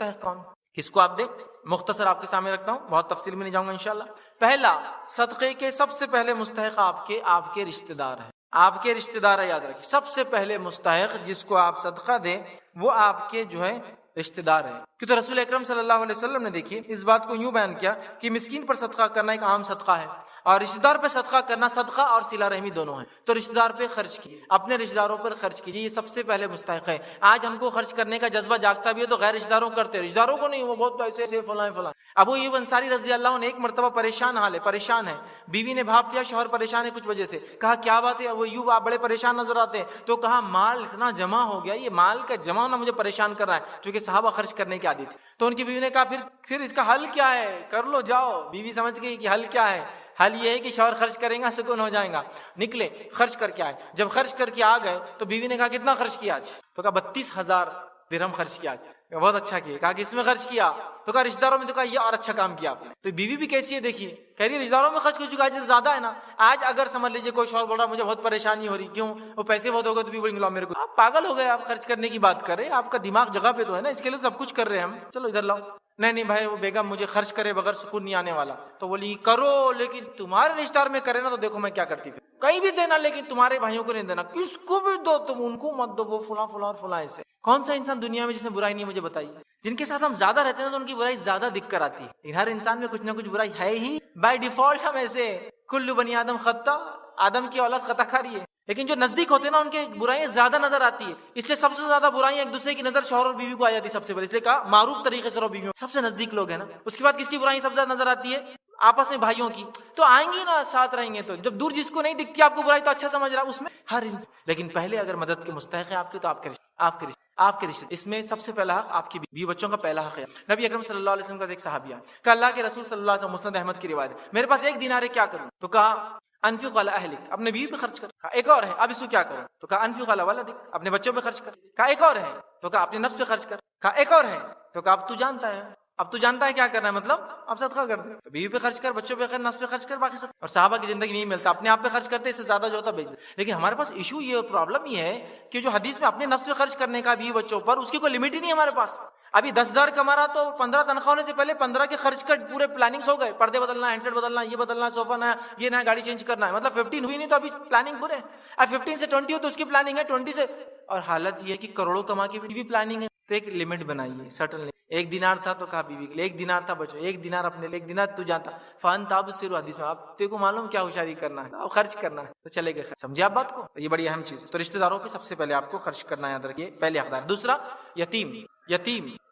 مستحق کون؟ کس کو آپ دیں؟ مختصر آپ کے سامنے رکھتا ہوں، بہت تفصیل میں نہیں جاؤں گا انشاءاللہ۔ پہلا، صدقے کے سب سے پہلے مستحق آپ کے رشتہ دار ہیں، آپ کے رشتہ دار ہیں، یاد رکھیے سب سے پہلے مستحق جس کو آپ صدقہ دیں وہ آپ کے جو ہے رشتہ دار ہیں۔ کیونکہ رسول اکرم صلی اللہ علیہ وسلم نے دیکھیے اس بات کو یوں بیان کیا کہ مسکین پر صدقہ کرنا ایک عام صدقہ ہے، اور رشتہ دار پہ صدقہ کرنا صدقہ اور صلہ رحمی دونوں ہیں۔ تو رشتہ دار پہ خرچ کیجیے، اپنے رشتہ داروں پر خرچ کیجیے، یہ سب سے پہلے مستحق ہے۔ آج ہم کو خرچ کرنے کا جذبہ جاگتا بھی ہے تو غیر رشتہ داروں کو کرتے ہیں، رشتہ داروں کو نہیں، وہ بہت پیسے سے فلاں فلاں۔ ابو ایوب انصاری رضی اللہ عنہ ایک مرتبہ پریشان حال ہے، پریشان ہے، بیوی نے بھاپ لیا، شوہر پریشان ہے کچھ وجہ سے، کہا کیا بات ہے ابو ایوب آپ بڑے پریشان نظر آتے ہیں؟ تو کہا مال اتنا جمع ہو گیا، یہ مال کا جمع ہونا مجھے پریشان کر رہا ہے، کیونکہ صحابہ خرچ کرنے کے عادی تھے۔ تو ان کی بیوی نے کہا پھر اس کا حل کیا ہے؟ کر لو جاؤ۔ بیوی سمجھ گئی کہ حل کیا ہے، حل یہ ہے کہ شوہر خرچ کریں گا سکون ہو جائیں گا۔ نکلے خرچ کر کے آئے، جب خرچ کر کے آ گئے تو بیوی نے کہا کتنا خرچ کیا آج؟ تو کہا 32,000 درہم خرچ کیا آج۔ بہت اچھا کیا، کہا کہ اس میں خرچ کیا؟ تو کہا رشتہ داروں میں، تو کہا یہ اور اچھا کام کیا آپ نے۔ تو بیوی بھی کیسی ہے دیکھیے، کہہ رہی ہے رشتہ داروں میں خرچ ہو چکا ہے، زیادہ ہے نا۔ آج اگر سمجھ لیجیے کوئی شوہر بول رہا مجھے بہت پریشانی ہو رہی، کیوں؟ وہ پیسے بہت ہو گئے، تو بھی بولیں گے لاؤ میرے کو۔ آپ پاگل ہو گئے، آپ خرچ کرنے کی بات کر رہے ہیں، آپ کا دماغ جگہ پہ تو ہے نا، اس کے لیے سب کچھ کر رہے ہیں ہم، چلو ادھر لاؤ۔ نہیں بھائی وہ بیگم مجھے خرچ کرے بغیر سکون نہیں آنے والا، تو بولی کرو لیکن تمہارے رشتہ دار میں کرے نا تو دیکھو میں کیا کرتی تھی، کہیں بھی دینا لیکن تمہارے بھائیوں کو نہیں دینا، کس کو بھی دو تم ان کو مت دو، وہ فلاں فلاں اور فلاں ایسے۔ کون سا انسان دنیا میں جس میں برائی نہیں مجھے بتائیے؟ جن کے ساتھ ہم زیادہ رہتے ہیں تو ان کی برائی زیادہ دکھ کر آتی ہے، لیکن ہر انسان میں کچھ نہ کچھ برائی ہے ہی، بائی ڈیفالٹ ہم ایسے، کل بنی آدم خطا، آدم کی اولاد خطا کاری ہے، لیکن جو نزدیک ہوتے ہیں نا ان کے برائیاں زیادہ نظر آتی ہے، اس لیے سب سے زیادہ برائیاں ایک دوسرے کی نظر شوہر اور بیوی کو آ جاتی ہے سب سے پہلے، اس لیے کہا معروف طریقے سے رہو بیویوں، سب سے نزدیک لوگ ہیں نا۔ اس کے بعد کس کی برائیاں سب سے زیادہ نظر آتی ہے؟ آپس میں بھائیوں کی، تو آئیں گی نا ساتھ رہیں گے، تو جب دور جس کو نہیں دکھتی آپ کو برائی تو اچھا سمجھ رہا اس میں ہر انسان، لیکن پہلے اگر مدد کے مستحق ہے آپ کے تو آپ کے رشتے، اس میں سب سے پہلا حق آپ کی بیوی بچوں کا پہلا حق ہے۔ نبی اکرم صلی اللہ علیہ وسلم کا ایک صحابی ہے کہ اللہ کے رسول صلی اللہ علیہ وسلم، مسند احمد کی روایت ہے، میرے پاس 1 دینار ہے کیا کروں؟ تو کہا انفق علی اہلک، اپنے بیوی پہ خرچ کر۔ کہا ایک اور ہے، اب اس کو کیا کروں؟ تو کہا انفق علی ولدک، اپنے بچوں پہ خرچ کر۔ کہا ایک اور ہے، تو کہا اپنے نفس پہ خرچ کر۔ کہا ایک اور ہے، تو کہا اب تو جانتا ہے کیا کرنا ہے، مطلب اب صدقہ کر دے، تو بیوی پہ خرچ کر، بچوں پہ خرچ، نفس پہ خرچ کر، باقی صدقہ۔ اور صحابہ کی زندگی میں نہیں ملتا، اپنے آپ پہ خرچ کرتے، اس سے زیادہ جو ہوتا بیچ دے۔ لیکن ہمارے پاس ایشو یہ پرابلم یہ ہے کہ جو حدیث میں اپنے نفس پہ خرچ کرنے کا بیوی بچوں پر، اس کی کوئی لمٹ ہی نہیں ہمارے پاس۔ ابھی 10,000 کما رہا تو 15 تنخواہ ہونے سے پہلے 15 کے خرچ کر پورے پلاننگس ہو گئے، پردے بدلنا، ہینڈ سیٹ بدلنا، یہ بدلنا، صوفہ نیا، یہ نیا گاڑی چینج کرنا ہے، مطلب 15 ہوئی نہیں تو ابھی پلاننگ پورے۔ اب 15 سے 20 ہو تو اس کی پلاننگ ہے، 20 سے، اور حالت یہ ہے کہ کروڑوں کما کے بھی پلاننگ ہے۔ تو ایک لمٹ بنائیے، سٹل 1 دینار تھا تو کہا بیوی کے لیے، 1 دینار تھا بچوں، 1 دینار اپنے لیے، 1 دینار تو جانتا فان تابصر حدیث میں، آپ تیرے کو معلوم کیا ہوشیاری کرنا ہے، خرچ کرنا ہے تو چلے گئے، سمجھے آپ بات کو؟ یہ بڑی اہم چیز ہے۔ تو رشتہ داروں پہ سب سے پہلے آپ کو خرچ کرنا یاد رکھیے، پہلے حقدار۔ دوسرا یتیم،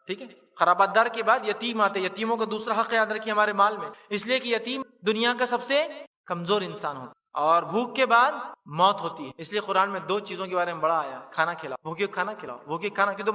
ٹھیک ہے، خرابات دار کے بعد یتیم آتے، یتیموں کا دوسرا حق یاد رکھیے ہمارے مال میں، اس لیے کہ یتیم دنیا کا سب سے کمزور انسان ہوتا ہے، اور بھوک کے بعد موت ہوتی ہے، اس لیے قرآن میں 2 چیزوں کے بارے میں بڑا آیا، کھانا کھلاؤ، بھوکے کھانا کھلاؤ، بھوکے کھانا کی، تو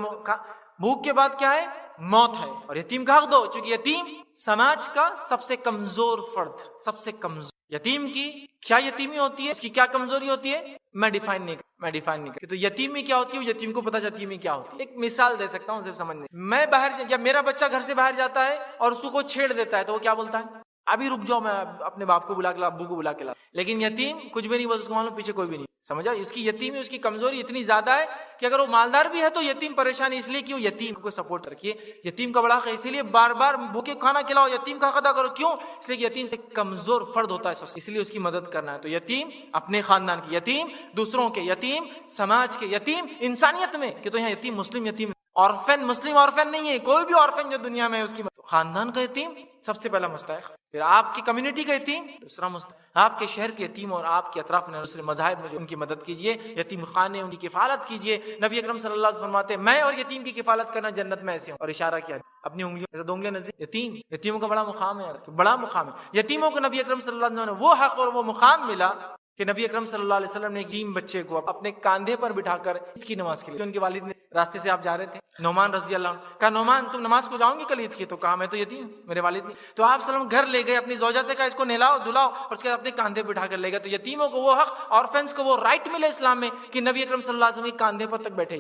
بھوک کے بعد کیا ہے؟ موت ہے، اور یتیم کا حق دو، چونکہ یتیم سماج کا سب سے کمزور فرد، سب سے کمزور۔ یتیم کی کیا یتیمی ہوتی ہے، اس کی کیا کمزوری ہوتی ہے، میں ڈیفائن نہیں کرتا۔ تو یتیمی کیا ہوتی ہے، یتیم کو پتہ چلتی ہے کیا ہوتی ہے۔ ایک مثال دے سکتا ہوں صرف سمجھنے، میں باہر یا میرا بچہ گھر سے باہر جاتا ہے اور اس کو چھیڑ دیتا ہے تو وہ کیا بولتا ہے؟ ابھی رک جاؤ، میں اپنے باپ کو بلا کے لا، ابو کو بلا کے لا۔ لیکن یتیم کچھ بھی نہیں بولتا، اس کو معلوم پیچھے کوئی بھی نہیں، سمجھا؟ اس کی یتیمی، اس کی کمزوری اتنی زیادہ ہے کہ اگر وہ مالدار بھی ہے تو یتیم پریشانی اس لیے کیوں، یتیم کو سپورٹ رکھیے، یتیم کا بڑا ہے، اسی لیے بار بار بھوکے کھانا کھلاؤ، یتیم کا ادا کرو، کیوں؟ اس لیے کہ یتیم سے کمزور فرد ہوتا ہے، اس لیے اس کی مدد کرنا ہے۔ تو یتیم اپنے خاندان کے یتیم، دوسروں کے یتیم، سماج کے یتیم، انسانیت میں کہ تو یہاں یتیم مسلم یتیم، آرفن مسلم آرفن نہیں ہے، کوئی بھی آرفن جو دنیا میں ہے اس کی خاندان کا یتیم سب سے پہلا مستحق، پھر آپ کی کمیونٹی کا یتیم دوسرا مستحق، آپ کے شہر کے یتیم اور آپ کے اطراف میں دوسرے مذاہب میں جو ان کی مدد کیجیے، یتیم خانے ان کی کفالت کیجیے۔ نبی اکرم صلی اللہ علیہ وسلم فرماتے ہیں میں اور یتیم کی کفالت کرنا جنت میں ایسے ہوں، اور اشارہ کیا اپنی انگلیوں ایسا 2 انگلیاں نزدیک، یتیموں کا بڑا مقام ہے یار، بڑا مقام ہے یتیموں کو۔ نبی اکرم صلی اللہ علیہ وسلم نے وہ حق اور وہ مقام ملا کہ نبی اکرم صلی اللہ علیہ وسلم نے یتیم بچے کو اپنے کاندھے پر بٹھا کر عید کی نماز کے لیے، ان کے والد نے راستے سے آپ جا رہے تھے، نعمان رضی اللہ عنہ، کہا نعمان تم نماز کو جاؤں گی کل عید کی؟ تو کہا میں تو یتیم، میرے والد نہیں۔ تو آپ صلی اللہ علیہ وسلم گھر لے گئے، اپنی زوجہ سے کہا اس کو نہلاؤ دھلاؤ، اور اس کے بعد اپنے کاندھے بٹھا کر لے گئے۔ تو یتیموں کو وہ حق، آرفنس کو وہ رائٹ ملے اسلام میں کہ نبی اکرم صلی اللہ علیہ وسلم کے کاندھے پر تک بیٹھے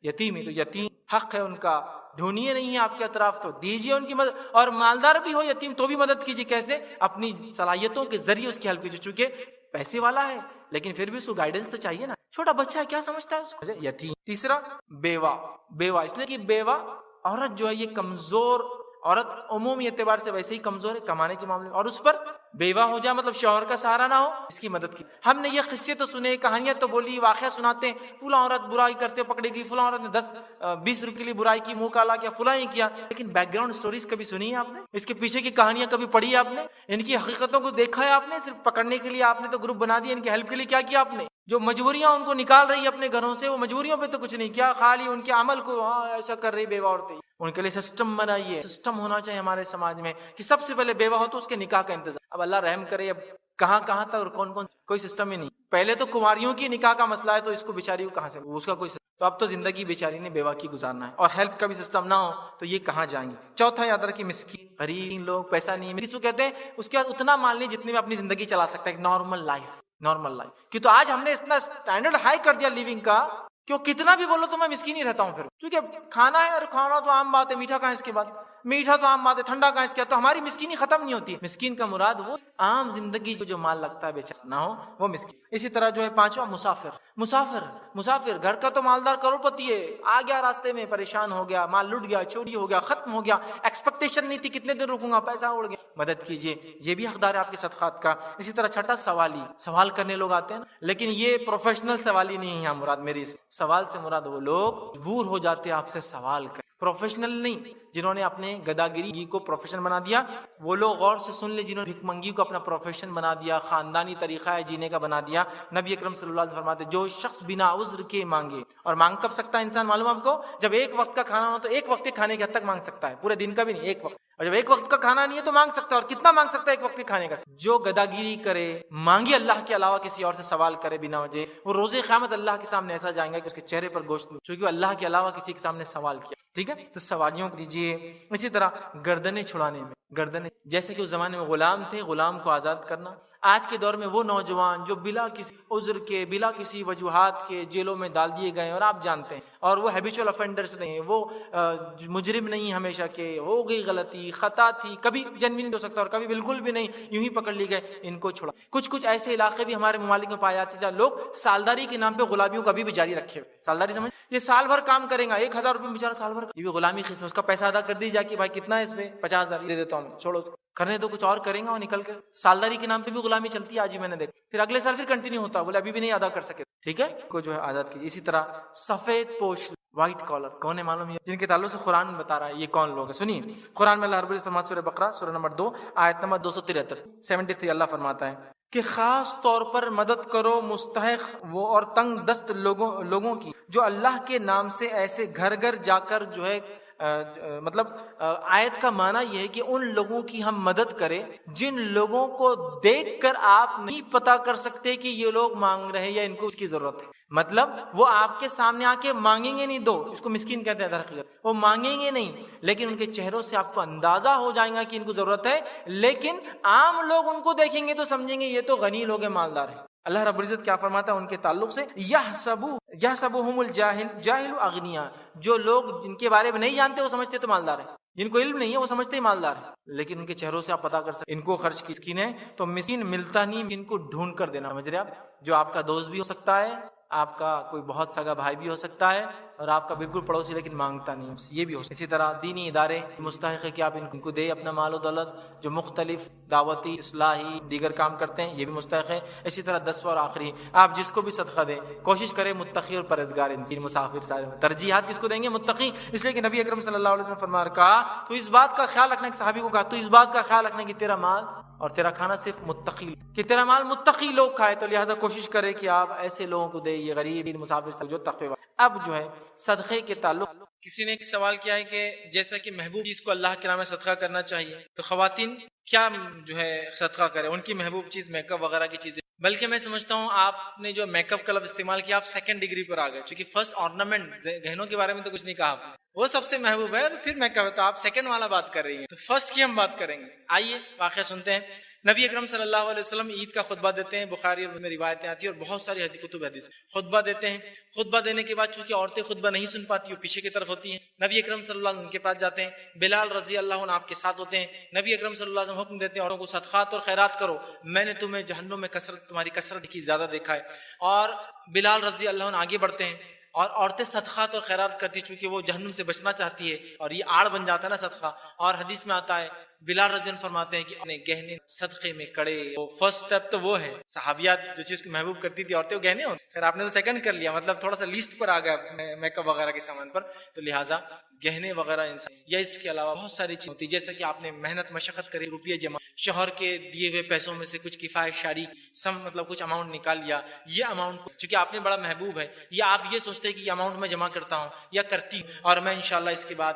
یتیم ہی، تو یتیم حق ہے ان کا، ڈھونڈیے نہیں ہے آپ کے اطراف تو دیجیے ان کی مدد، اور مالدار بھی ہو یتیم تو بھی مدد کیجیے، کیسے؟ اپنی صلاحیتوں کے ذریعے اس کی ہیلپ کیجیے، چونکہ پیسے والا ہے لیکن پھر بھی اس کو گائیڈنس تو چاہیے نا، چھوٹا بچہ ہے کیا سمجھتا ہے اس کو، یتیم۔ تیسرا بیوہ، اس لیے کہ بیوہ عورت جو ہے یہ کمزور عورت عمومی اعتبار سے ویسے ہی کمزور ہے کمانے کے معاملے میں، اور اس پر بیوہ ہو جائے مطلب شوہر کا سہارا نہ ہو، اس کی مدد کی۔ ہم نے یہ قصے تو سنے، کہانیاں تو بولی، واقعہ سناتے ہیں، فلاں عورت برائی کرتے پکڑی گئی، فلاں عورت نے 10-20 روپے کے لیے برائی کی، منہ کالا کیا، فلاں ہی کیا، لیکن بیک گراؤنڈ سٹوریز کبھی سنی ہے آپ نے؟ اس کے پیچھے کی کہانیاں کبھی پڑھی ہے آپ نے؟ ان کی حقیقتوں کو دیکھا ہے آپ نے؟ صرف پکڑنے کے لیے آپ نے تو گروپ بنا دیا، ان کی ہیلپ کے لیے کیا کیا آپ نے؟ جو مجبوریاں ان کو نکال رہی ہے اپنے گھروں سے، وہ مجبوریوں پہ تو کچھ نہیں کیا، خالی ان کے عمل کو ایسا کر رہی بیوہ عورتیں۔ ان کے لیے سسٹم بنائیے، سسٹم ہونا چاہیے ہمارے سماج میں کہ سب سے پہلے بیوہ ہو تو اس کے نکاح کا انتظام۔ اب اللہ رحم کرے، اب کہاں کہاں تک اور کون کون، کوئی سسٹم ہی نہیں۔ پہلے تو کنواریوں کی نکاح کا مسئلہ ہے تو اس کو بیچاری کو کہاں سے، اس کا کوئی سسٹم، تو اب تو زندگی بیچاری نے بیوہ کی گزارنا ہے، اور ہیلپ کا بھی سسٹم نہ ہو تو یہ کہاں جائیں گے۔ چوتھا یاد رکھیے، مسکین غریب لوگ، پیسہ نہیں ہے، کس کو کہتے ہیں اس کے پاس اتنا مال نہیں جتنے میں اپنی زندگی چلا سکتا ہے، ایک نارمل لائف کی۔ تو آج ہم نے اتنا اسٹینڈرڈ ہائی کر دیا لیونگ کا، کیوں کتنا بھی بولو تو میں مسکین ہی رہتا ہوں پھر، کیونکہ کھانا ہے، اور کھانا تو عام بات ہے، میٹھا کہاں اس کے بعد، میٹھا تو عام بات ہے، ٹھنڈا کہاں اس کے بعد، تو ہماری مسکینی ختم نہیں ہوتی ہے۔ مسکین کا مراد وہ عام زندگی کو جو مال لگتا ہے بیچارہ نہ ہو وہ مسکین۔ اسی طرح جو ہے پانچواں مسافر گھر کا تو مالدار کروڑپتی ہے، آ گیا راستے میں پریشان ہو گیا، مال لٹ گیا، چوری ہو گیا، ختم ہو گیا، ایکسپیکٹیشن نہیں تھی کتنے دن رکوں گا، پیسہ اڑ گیا، مدد کیجیے، یہ بھی حقدار ہے آپ کے صدقات کا۔ اسی طرح چھٹا سوالی، سوال کرنے لوگ آتے ہیں نا، لیکن یہ پروفیشنل سوالی نہیں ہے یہاں مراد، میری سوال سے مراد وہ لوگ مجبور ہو جاتے ہیں آپ سے سوال کر، پروفیشنل نہیں جنہوں نے اپنے گداگری کو پروفیشن بنا دیا، وہ لوگ غور سے سن لے جنہوں نے بھیک منگی کو اپنا پروفیشن بنا دیا، خاندانی طریقہ ہے جینے کا بنا دیا۔ نبی اکرم صلی اللہ علیہ وسلم فرماتے جو شخص بنا عذر کے مانگے، اور مانگ کب سکتا ہے انسان معلوم آپ کو؟ جب ایک وقت کا کھانا ہو تو ایک وقت کے کھانے کے حد تک مانگ سکتا ہے، پورے دن کا بھی نہیں، ایک وقت، اور جب ایک وقت کا کھانا نہیں ہے تو مانگ سکتا ہے، اور کتنا مانگ سکتا ہے ایک وقت کے کھانے کا؟ جو گداگیری کرے، مانگے اللہ کے علاوہ کسی اور سے سوال کرے بنا وجہ، وہ روز قیامت اللہ کے سامنے ایسا جائیں گا کہ اس کے چہرے پر گوشت، چونکہ وہ اللہ کے علاوہ کسی کے سامنے سوال کیا۔ ٹھیک ہے، تو سوالیوں کو دیجیے۔ اسی طرح گردنیں چھڑانے میں، گردنیں جیسے کہ اس زمانے میں غلام تھے، غلام کو آزاد کرنا۔ آج کے دور میں وہ نوجوان جو بلا کسی عذر کے، بلا کسی وجوہات کے جیلوں میں ڈال دیے گئے، اور آپ جانتے ہیں، اور وہ ہیبیچول افینڈرز نہیں، وہ مجرم نہیں ہمیشہ کے، ہو گئی غلطی، خطا تھی، کبھی جنوین نہیں ہو سکتا اور کبھی بالکل بھی نہیں، یوں ہی پکڑ لی گئے، ان کو چھوڑا۔ کچھ ایسے علاقے بھی ہمارے ممالک میں پائے جاتے ہیں جہاں لوگ سالداری کے نام پہ غلامیوں کا بھی جاری رکھے ہوئے، سالداری سمجھ، یہ سال بھر کام کرے گا، 1000 روپے بیچارہ سال بھر، یہ بھی غلامی قسم، اس کا پیسہ ادا کر دی جا کہ بھائی کتنا ہے اس میں، 50,000 دے دیتا ہوں، چھوڑو کرنے تو کچھ اور کریں گا، وہ نکل کے سالداری کے نام پہ بھی غلامی چلتی ہے آج ہی میں نے دیکھا، پھر اگلے سال پھر کنٹینیو ہوتا، بولے ابھی بھی نہیں ادا کر سکے، ٹھیک ہے، کو جو ہے آزاد کیجیے۔ اسی طرح سفید پوش، وائٹ کالر، کون ہے معلوم ہے؟ جن کے تعلق سے قرآن بتا رہا ہے یہ کون لوگ ہیں، سنیے قرآن میں اللہ رب العزت فرماتا ہے سورہ بقرہ سورہ نمبر 2 آیت نمبر 273 اللہ فرماتا ہے کہ خاص طور پر مدد کرو مستحق وہ اور تنگ دست لوگوں کی جو اللہ کے نام سے ایسے گھر گھر جا کر جو ہے مطلب آیت کا معنی یہ ہے کہ ان لوگوں کی ہم مدد کریں جن لوگوں کو دیکھ کر آپ نہیں پتا کر سکتے کہ یہ لوگ مانگ رہے ہیں یا ان کو اس کی ضرورت ہے، مطلب وہ آپ کے سامنے آ کے مانگیں گے نہیں، دو اس کو مسکین کہتے ہیں در حقیقت، وہ مانگیں گے نہیں، لیکن ان کے چہروں سے آپ کو اندازہ ہو جائے گا کہ ان کو ضرورت ہے، لیکن عام لوگ ان کو دیکھیں گے تو سمجھیں گے یہ تو غنی لوگ ہیں، مالدار ہیں۔ اللہ رب العزت کیا فرماتا ہے ان کے تعلق سے، یحسبهم الجاہل اغنیاء، جو لوگ جن کے بارے میں نہیں جانتے وہ سمجھتے تو مالدار ہیں، جن کو علم نہیں ہے وہ سمجھتے ہی مالدار ہیں، لیکن ان کے چہروں سے آپ پتا کر سکتے ان کو خرچ کی مسکین ہے، تو مسکین ملتا نہیں، ان کو ڈھونڈ کر دینا، سمجھ رہے آپ، جو آپ کا دوست بھی ہو سکتا ہے، آپ کا کوئی بہت سگا بھائی بھی ہو سکتا ہے، اور آپ کا بالکل پڑوسی لیکن مانگتا نہیں، یہ بھی ہو سکتا ہے۔ اسی طرح دینی ادارے مستحق ہے کہ آپ ان کو دے اپنا مال و دولت، جو مختلف دعوتی اصلاحی دیگر کام کرتے ہیں یہ بھی مستحق ہے۔ اسی طرح 10واں اور آخری، آپ جس کو بھی صدقہ دیں کوشش کریں متقی اور پرہیزگار انسان، مسافر سارے ترجیحات کس کو دیں گے؟ متقی، اس لیے کہ نبی اکرم صلی اللہ علیہ وسلم فرمایا کہا تو اس بات کا خیال رکھنا، کہ صحابی کو کہا تو اس بات کا خیال رکھنا کہ تیرا مال اور تیرا کھانا صرف متقی، کہ تیرا مال متقی لوگ کھائے، تو لہٰذا کوشش کرے کہ آپ ایسے لوگوں کو دے، یہ غریب مسافر سے جو تقوی والے۔ اب جو ہے صدقے کے تعلق کسی نے ایک سوال کیا ہے کہ جیسا کہ محبوب چیز کو اللہ کے نام میں صدقہ کرنا چاہیے، تو خواتین کیا جو ہے صدقہ کرے، ان کی محبوب چیز میک اپ وغیرہ کی چیزیں، بلکہ میں سمجھتا ہوں آپ نے جو میک اپ کا لفظ استعمال کیا آپ سیکنڈ ڈگری پر آ گئے، چونکہ فرسٹ آرنامنٹ گہنوں کے بارے میں تو کچھ نہیں کہا آپ نے، وہ سب سے محبوب ہے، اور پھر میک اپ ہے، تو آپ سیکنڈ والا بات کر رہی ہیں، تو فرسٹ کی ہم بات کریں گے۔ آئیے واقعہ سنتے ہیں۔ نبی اکرم صلی اللہ علیہ وسلم عید کا خطبہ دیتے ہیں، بخاری اور میں روایتیں آتی ہیں اور بہت ساری کتب حدیث خطبہ دیتے ہیں۔ خطبہ دینے کے بعد چونکہ عورتیں خطبہ نہیں سن پاتی، وہ پیچھے کی طرف ہوتی ہیں، نبی اکرم صلی اللہ علیہ وسلم ان کے پاس جاتے ہیں، بلال رضی اللہ عنہ آپ کے ساتھ ہوتے ہیں، نبی اکرم صلی اللہ علیہ وسلم حکم دیتے ہیں عورتوں کو صدقات اور خیرات کرو، میں نے تمہیں جہنم میں تمہاری کثرت کی زیادہ دیکھا ہے، اور بلال رضی اللہ عنہ آگے بڑھتے ہیں، اور عورتیں صدقات اور خیرات کرتی چونکہ وہ جہنم سے بچنا چاہتی ہے اور یہ آڑ بن جاتا ہے نا صدقہ. اور حدیث میں آتا ہے بلال رضی اللہ عنہ فرماتے ہیں کہ اپنے گہنے صدقے میں کڑے. فرسٹ اسٹیپ تو وہ ہے, صحابیات جو چیز کو محبوب کرتی تھی عورتیں وہ گہنے ہوتے, پھر آپ نے تو سیکنڈ کر لیا, مطلب تھوڑا سا لیسٹ پر آ گیا میک اپ وغیرہ کے سامان پر, تو لہٰذا گہنے وغیرہ انسان یا اس کے علاوہ بہت ساری چیزیں ہوتی, جیسا کہ آپ نے محنت مشقت کری, روپیے جمع, شوہر کے دیے ہوئے پیسوں میں سے کچھ کفایت شاری مطلب کچھ اماؤنٹ نکال لیا, یہ اماؤنٹ چونکہ آپ نے بڑا محبوب ہے, یا آپ یہ سوچتے ہیں کہ یہ اماؤنٹ میں جمع کرتا ہوں یا کرتی ہوں اور میں انشاءاللہ اس کے بعد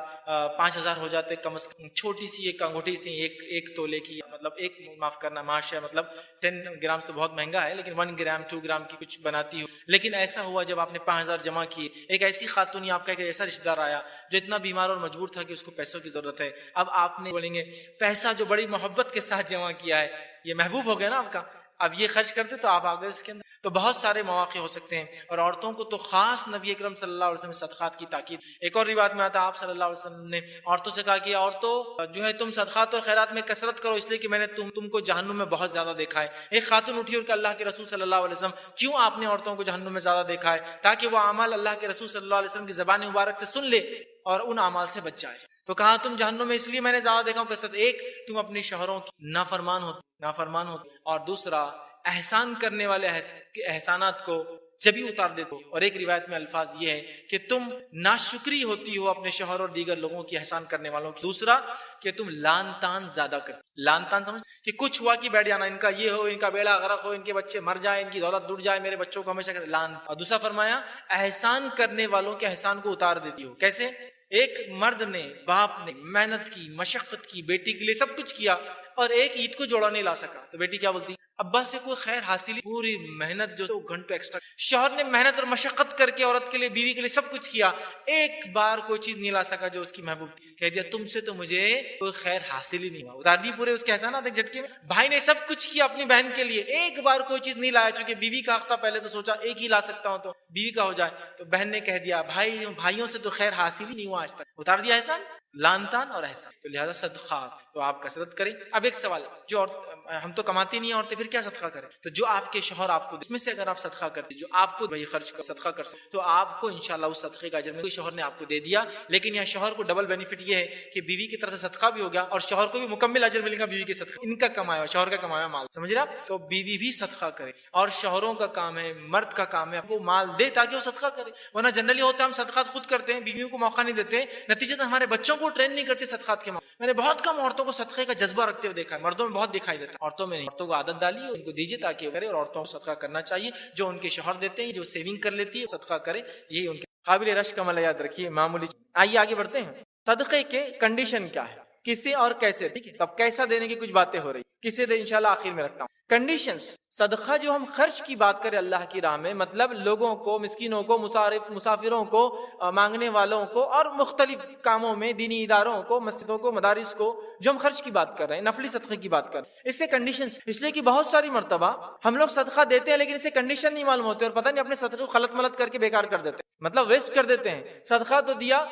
5,000 ہو جاتے کم از کم, چھوٹی سی ایک انگوٹھی سی ایک تولے کی, مطلب ایک معاف کرنا معاشیا مطلب 10 گرام تو بہت مہنگا ہے لیکن 1 گرام 2 گرام کی کچھ بناتی ہوں. لیکن ایسا ہوا جب آپ نے 5,000 جمع کیے, ایک ایسی خاتون آپ کا ایک ایسا رشتہ دار آیا جو اتنا بیمار اور مجبور تھا کہ اس کو پیسوں کی ضرورت ہے, اب آپ نے بولیں گے پیسہ جو بڑی محبت کے ساتھ جمع کیا ہے یہ محبوب ہو گیا نا آپ کا, اب یہ خرچ کرتے تو آپ آگے اس کے اندر. تو بہت سارے مواقع ہو سکتے ہیں, اور عورتوں کو تو خاص نبی اکرم صلی اللہ علیہ وسلم صدقات کی تاکید. ایک اور روایت میں آتا ہے آپ صلی اللہ علیہ وسلم نے عورتوں سے کہا کہ عورتوں جو ہے تم صدقات اور خیرات میں کثرت کرو, اس لیے کہ میں نے تم کو جہنم میں بہت زیادہ دیکھا ہے. ایک خاتون اٹھی اور کہ اللہ کے رسول صلی اللہ علیہ وسلم کیوں آپ نے عورتوں کو جہنم میں زیادہ دیکھا ہے, تاکہ وہ اعمال اللہ کے رسول صلی اللہ علیہ وسلم کی زبان مبارک سے سن لے اور ان اعمال سے بچ جائے. تو کہا تم جہنم میں اس لیے میں نے زیادہ دیکھا ہوں کثرت, ایک تم اپنے شوہروں کی نافرمان ہوتے, اور دوسرا احسان کرنے والے احسانات کو جبھی اتار دیتے ہو, اور ایک روایت میں الفاظ یہ ہے کہ تم ناشکری ہوتی ہو اپنے شوہر اور دیگر لوگوں کی احسان کرنے والوں کی. دوسرا کہ تم لان تان زیادہ کرتے, لان تان سمجھ کہ کچھ ہوا کہ بیٹھ جانا, ان کا یہ ہو, ان کا بیڑا غرق ہو, ان کے بچے مر جائیں, ان کی دولت ڈوب جائے, میرے بچوں کو ہمیشہ لان. اور دوسرا فرمایا احسان کرنے والوں کے احسان کو اتار دیتی ہو. کیسے؟ ایک مرد نے باپ نے محنت کی مشقت کی, بیٹی کے لیے سب کچھ کیا, اور ایک عید کو جوڑا نہیں لا سکا, تو بیٹی کیا بولتی, ابا سے کوئی خیر حاصل, پوری محنت جو گھنٹوں ایکسٹرا, شوہر نے محنت اور مشقت کر کے عورت کے لیے بیوی کے لیے سب کچھ کیا, ایک بار کوئی چیز نہیں لا سکا جو اس کی محبوب تھی. کہہ دیا تم سے تو مجھے کوئی خیر حاصل ہی نہیں ہوا, اتار دی پورے اس کے احسانات ایک جھٹکے میں. بھائی نے سب کچھ کیا اپنی بہن کے لیے, ایک بار کوئی چیز نہیں لایا, چونکہ بیوی کا حق تھا, پہلے تو سوچا ایک ہی لا سکتا ہوں تو بیوی کا ہو جائے, تو بہن نے کہہ دیا بھائیوں سے تو خیر حاصل ہی نہیں ہوا آج تک, اتار دیا احسان, لان تان اور احسان. تو لہذا صدقات تو آپ کثرت کریں. اب ایک سوال, جو ہم تو کماتی نہیں ہیں عورتیں, پھر کیا صدقہ کریں؟ تو جو آپ کے شوہر آپ کو, اس میں سے اگر آپ صدقہ کرتے, جو آپ کو خرچ کر صدقہ کر سکتے, تو آپ کو انشاءاللہ اس صدقے کا اجر میں, کوئی شوہر نے آپ کو دے دیا, لیکن یہاں شوہر کو ڈبل بینیفٹ یہ ہے کہ بیوی کی طرف سے صدقہ بھی ہو گیا اور شوہر کو بھی مکمل اجر ملے گا بیوی کے صدقے, ان کا کمایا شوہر کا کمایا مال, سمجھ رہے آپ؟ تو بیوی بھی صدقہ کرے, اور شوہروں کا کام ہے, مرد کا کام ہے وہ مال دے تاکہ وہ صدقہ کرے. ورنہ جنرلی ہوتا ہے ہم صدقات خود کرتے ہیں, بیویوں کو موقع نہیں دیتے, نتیجہ ہمارے بچوں کو ٹرین نہیں کرتے صدقات کے موقع. میں نے بہت کم عورتوں کو صدقے کا جذبہ رکھتے ہوئے دیکھا ہے, مردوں میں بہت دکھائی دیتا ہے, عورتوں میں نہیں. عورتوں کو عادت ڈالیے, ان کو دیجیے تاکہ وہ کرے, اور عورتوں کو صدقہ کرنا چاہیے, جو ان کے شوہر دیتے ہیں, جو سیونگ کر لیتی ہے صدقہ کرے, یہی ان کے قابل رشک عمل. یاد رکھیے معمولی. آئیے آگے بڑھتے ہیں. صدقے کے کنڈیشن کیا ہے, کسے اور کیسے, ٹھیک ہے, تب کیسا دینے کی کچھ باتیں ہو رہی, کسے دے انشاءاللہ آخر میں رکھتا ہوں. کنڈیشنز, صدقہ جو ہم خرچ کی بات کریں اللہ کی راہ میں, مطلب لوگوں کو, مسکینوں کو, مسافروں کو, مانگنے والوں کو, اور مختلف کاموں میں, دینی اداروں کو, مسجدوں کو, مدارس کو, جو ہم خرچ کی بات کر رہے ہیں, نفلی صدقے کی بات کر رہے ہیں, اس سے کنڈیشنز, اس لیے کہ بہت ساری مرتبہ ہم لوگ صدقہ دیتے ہیں لیکن اس سے کنڈیشن نہیں معلوم ہوتے, اور پتہ نہیں اپنے صدقے کو خلط ملط کر کے بیکار کر دیتے ہیں, مطلب ویسٹ کر دیتے ہیں. صدقہ تو دیا